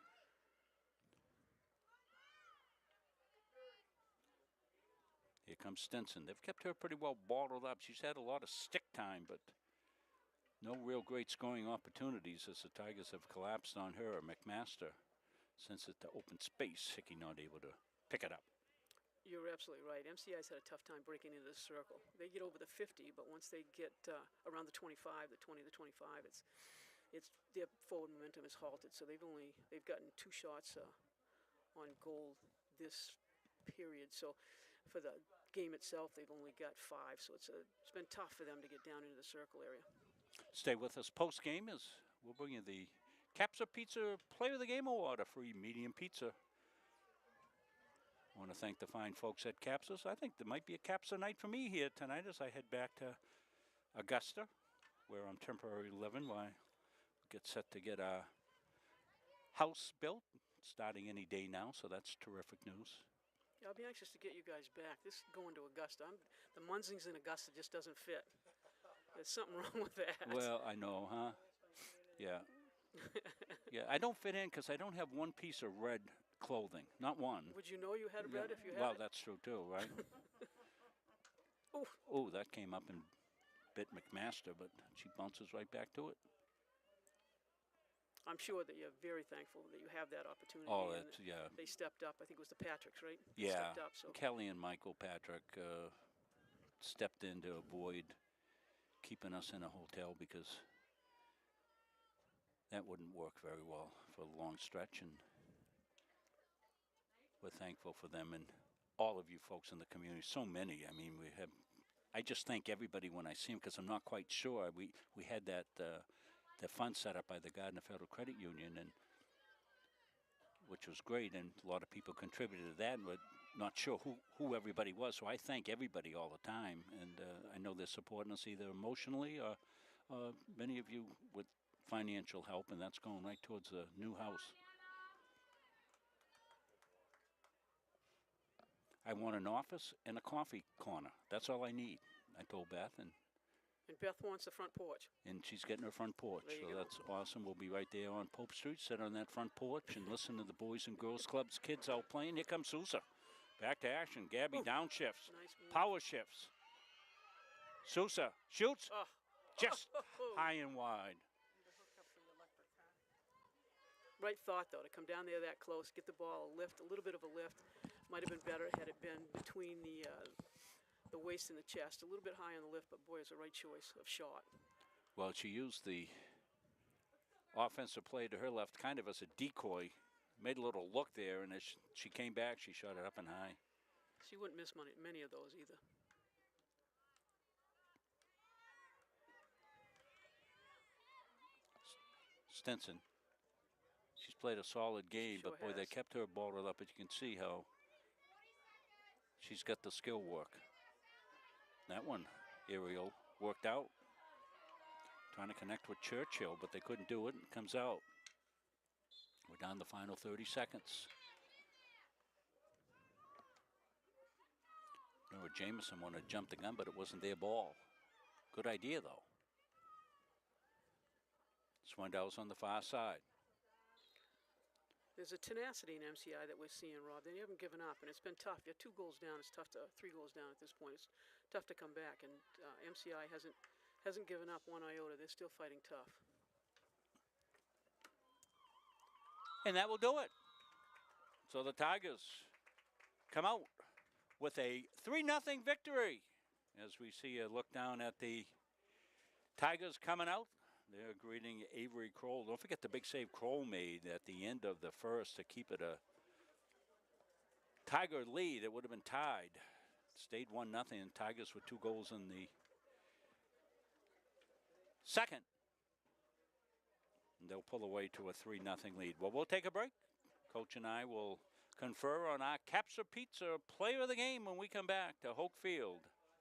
Here comes Stinson. They've kept her pretty well bottled up. She's had a lot of stick time, but no real great scoring opportunities as the Tigers have collapsed on her. McMaster sends it to open space. Hickey not able to pick it up. You're absolutely right. MCI's had a tough time breaking into the circle. They get over the 50, but once they get around the 25, the 20 to 25, it's their forward momentum is halted. So they've gotten 2 shots on goal this period. So for the game itself, they've only got 5. So it's been tough for them to get down into the circle area. Stay with us post game as we'll bring you the Capsa Pizza Player of the Game Award, a free medium pizza. I want to thank the fine folks at Capsa's. I think there might be a Capsa night for me here tonight as I head back to Augusta, where I'm temporarily living while I get set to get a house built, starting any day now, so that's terrific news. Yeah, I'll be anxious to get you guys back. This going to Augusta, the Munzings in Augusta just doesn't fit. There's something wrong with that. Well, I know, huh? Yeah. Yeah, I don't fit in because I don't have one piece of red clothing. Not one. Would you know you had red if you had Well, it? that's true too, right? Oof. Oh, that came up and bit McMaster, but she bounces right back to it. I'm sure that you're very thankful that you have that opportunity. Oh, and that's, yeah. They stepped up. I think it was the Patricks, right? They Yeah. stepped up, so. Kelly and Michael Patrick stepped in to avoid keeping us in a hotel because that wouldn't work very well for a long stretch, and we're thankful for them and all of you folks in the community. So many. I mean, I just thank everybody when I see them because I'm not quite sure. We had that the fund set up by the Gardner Federal Credit Union, and which was great, and a lot of people contributed to that, but not sure who everybody was. So I thank everybody all the time, and I know they're supporting us either emotionally or many of you with financial help, and that's going right towards the new house. I want an office and a coffee corner. That's all I need, I told Beth, and Beth wants the front porch. And she's getting her front porch, so that's awesome. We'll be right there on Pope Street, sit on that front porch and listen to the Boys and Girls Club's kids out playing. Here comes Sousa. Back to action. Gabby downshifts. Nice power shifts. Sousa shoots. Just high and wide. Right thought, though, to come down there that close, get the ball a little bit of a lift. Might have been better had it been between the waist and the chest. A little bit high on the lift, but boy, it's the right choice of shot. Well, she used the offensive play to her left kind of as a decoy. Made a little look there, and as she came back, she shot it up and high. She wouldn't miss many of those either. Stinson. She's played a solid game, Sure but boy, they has. kept her balled up, but you can see how she's got the skill work. That one, aerial, worked out. Trying to connect with Churchill, but they couldn't do it. It comes out. We're down the final 30 seconds. Remember, Jameson wanted to jump the gun, but it wasn't their ball. Good idea, though. Swindell's on the far side. There's a tenacity in MCI that we're seeing, Rob. They haven't given up, and it's been tough. You're 2 goals down. It's tough to 3 goals down at this point. It's tough to come back, and MCI hasn't given up one iota. They're still fighting tough. And that will do it. So the Tigers come out with a 3-0 victory. As we see a look down at the Tigers coming out. They're greeting Avery Kroll. Don't forget the big save Kroll made at the end of the first to keep it a Tiger lead. It would have been tied. It stayed 1-0, and Tigers with 2 goals in the second. And they'll pull away to a 3-0 lead. Well, we'll take a break. Coach and I will confer on our Capsa Pizza player of the game when we come back to Hoke Field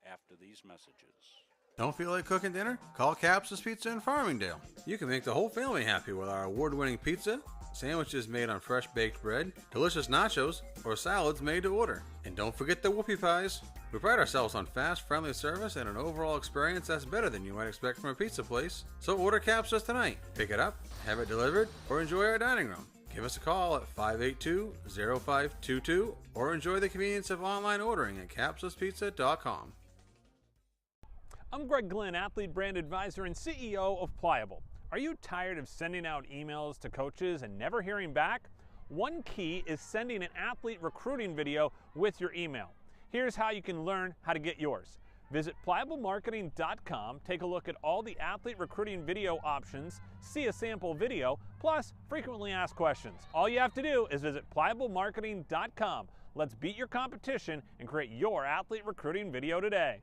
after these messages. Don't feel like cooking dinner? Call Capsa's Pizza in Farmingdale. You can make the whole family happy with our award-winning pizza, sandwiches made on fresh baked bread, delicious nachos, or salads made to order. And don't forget the whoopie pies. We pride ourselves on fast, friendly service and an overall experience that's better than you might expect from a pizza place. So order Capsa's tonight. Pick it up, have it delivered, or enjoy our dining room. Give us a call at 582-0522 or enjoy the convenience of online ordering at capsaspizza.com. I'm Greg Glenn, athlete brand advisor and CEO of Pliable. Are you tired of sending out emails to coaches and never hearing back? One key is sending an athlete recruiting video with your email. Here's how you can learn how to get yours. Visit pliablemarketing.com, take a look at all the athlete recruiting video options, see a sample video, plus frequently asked questions. All you have to do is visit pliablemarketing.com. Let's beat your competition and create your athlete recruiting video today.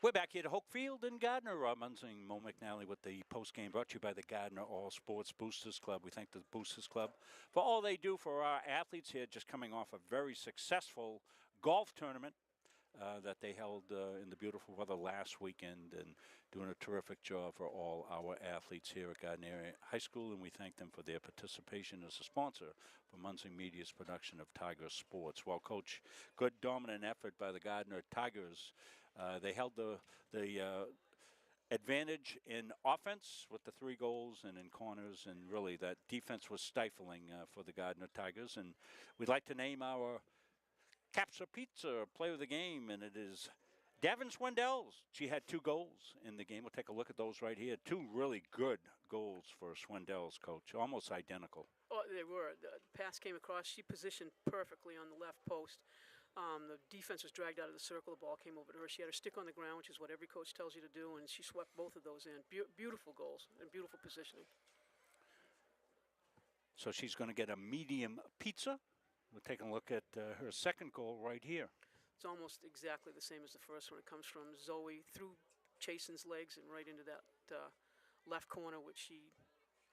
We're back here to Hoke Field in Gardner. Rob Munzing, Mo McNally with the post-game brought to you by the Gardner All Sports Boosters Club. We thank the Boosters Club for all they do for our athletes here, just coming off a very successful golf tournament that they held in the beautiful weather last weekend, and doing a terrific job for all our athletes here at Gardner High School, and we thank them for their participation as a sponsor for Munzing Media's production of Tiger Sports. Well, Coach, good dominant effort by the Gardner Tigers. They held the advantage in offense with the 3 goals and in corners, and really that defense was stifling for the Gardner Tigers. And we'd like to name our Capsa Pizza player of the game, and it is Davin Swindell's. She had 2 goals in the game. We'll take a look at those right here. 2 really good goals for Swindell's, Coach, almost identical. Oh, they were. The pass came across. She positioned perfectly on the left post. The defense was dragged out of the circle. The ball came over to her. She had her stick on the ground, which is what every coach tells you to do, and she swept both of those in. Beautiful goals and beautiful positioning. So she's going to get a medium pizza. We're taking a look at her second goal right here. It's almost exactly the same as the first one. It comes from Zoe through Chasen's legs and right into that left corner, which she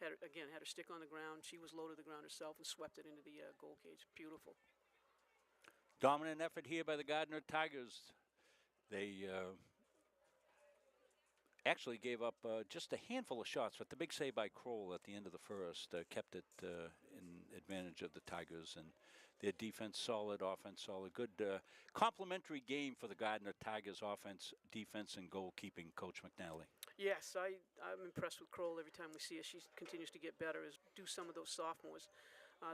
had her stick on the ground. She was low to the ground herself and swept it into the goal cage. Beautiful. Dominant effort here by the Gardner Tigers. They actually gave up just a handful of shots, but the big save by Kroll at the end of the first kept it in advantage of the Tigers. And their defense solid, offense solid. Good complementary game for the Gardner Tigers offense, defense, and goalkeeping, Coach McNally. Yes, I'm impressed with Kroll every time we see her. She continues to get better, do some of those sophomores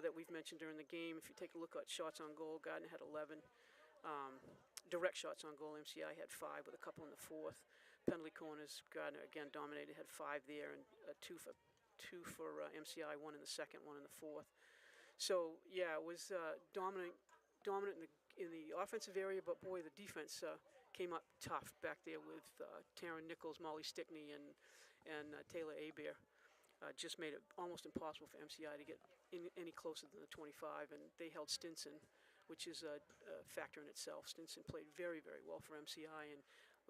that we've mentioned during the game. If you take a look at shots on goal, Gardner had 11. Direct shots on goal, MCI had 5 with a couple in the fourth. Penalty corners, Gardner again dominated, had 5 there, and 2 for 2 for MCI, 1 in the second, 1 in the fourth. So yeah, it was dominant in the offensive area, but boy, the defense came up tough back there with Taryn Nichols, Molly Stickney, and Taylor Abear. Just made it almost impossible for MCI to get any closer than the 25, and they held Stinson, which is a factor in itself. Stinson played very, very well for MCI, and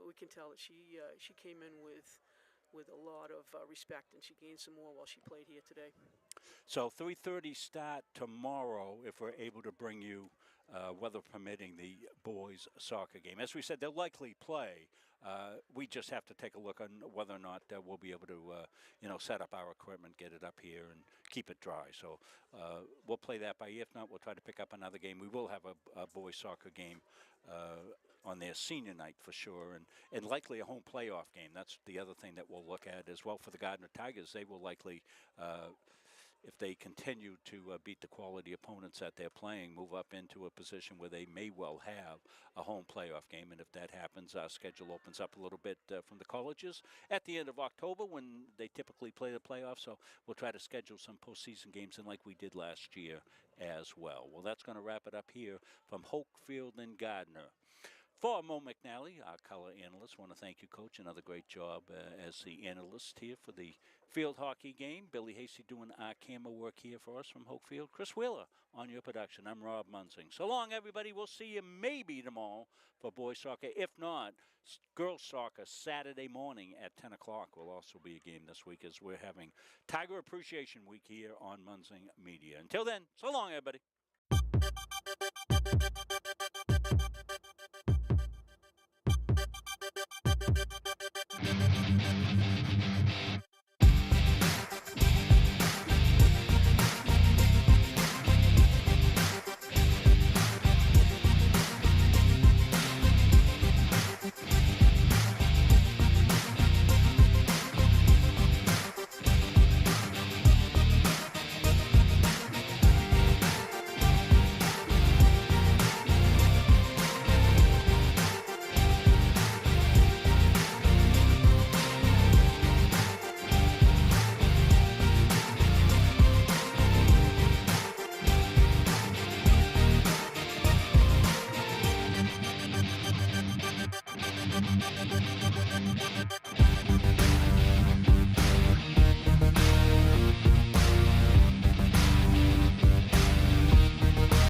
we can tell that she came in with a lot of respect, and she gained some more while she played here today. So 3:30 start tomorrow, if we're able to bring you, weather permitting, the boys soccer game. As we said, they'll likely play. We just have to take a look on whether or not we'll be able to, set up our equipment, get it up here, and keep it dry. So we'll play that by ear. If not, we'll try to pick up another game. We will have a boys soccer game on their senior night for sure, and likely a home playoff game. That's the other thing that we'll look at as well for the Gardner Tigers. They will likely, if they continue to beat the quality opponents that they're playing, move up into a position where they may well have a home playoff game. And if that happens, our schedule opens up a little bit from the colleges at the end of October when they typically play the playoffs. So we'll try to schedule some postseason games in like we did last year as well. Well, that's going to wrap it up here from Hokefield and Gardner. For Mo McNally, our color analyst, want to thank you, Coach. Another great job as the analyst here for the field hockey game. Billy Hasty doing our camera work here for us from Hokefield. Chris Wheeler on your production. I'm Rob Munsing. So long, everybody. We'll see you maybe tomorrow for boys soccer. If not, girls soccer Saturday morning at 10 o'clock will also be a game this week as we're having Tiger Appreciation Week here on Munsing Media. Until then, so long, everybody.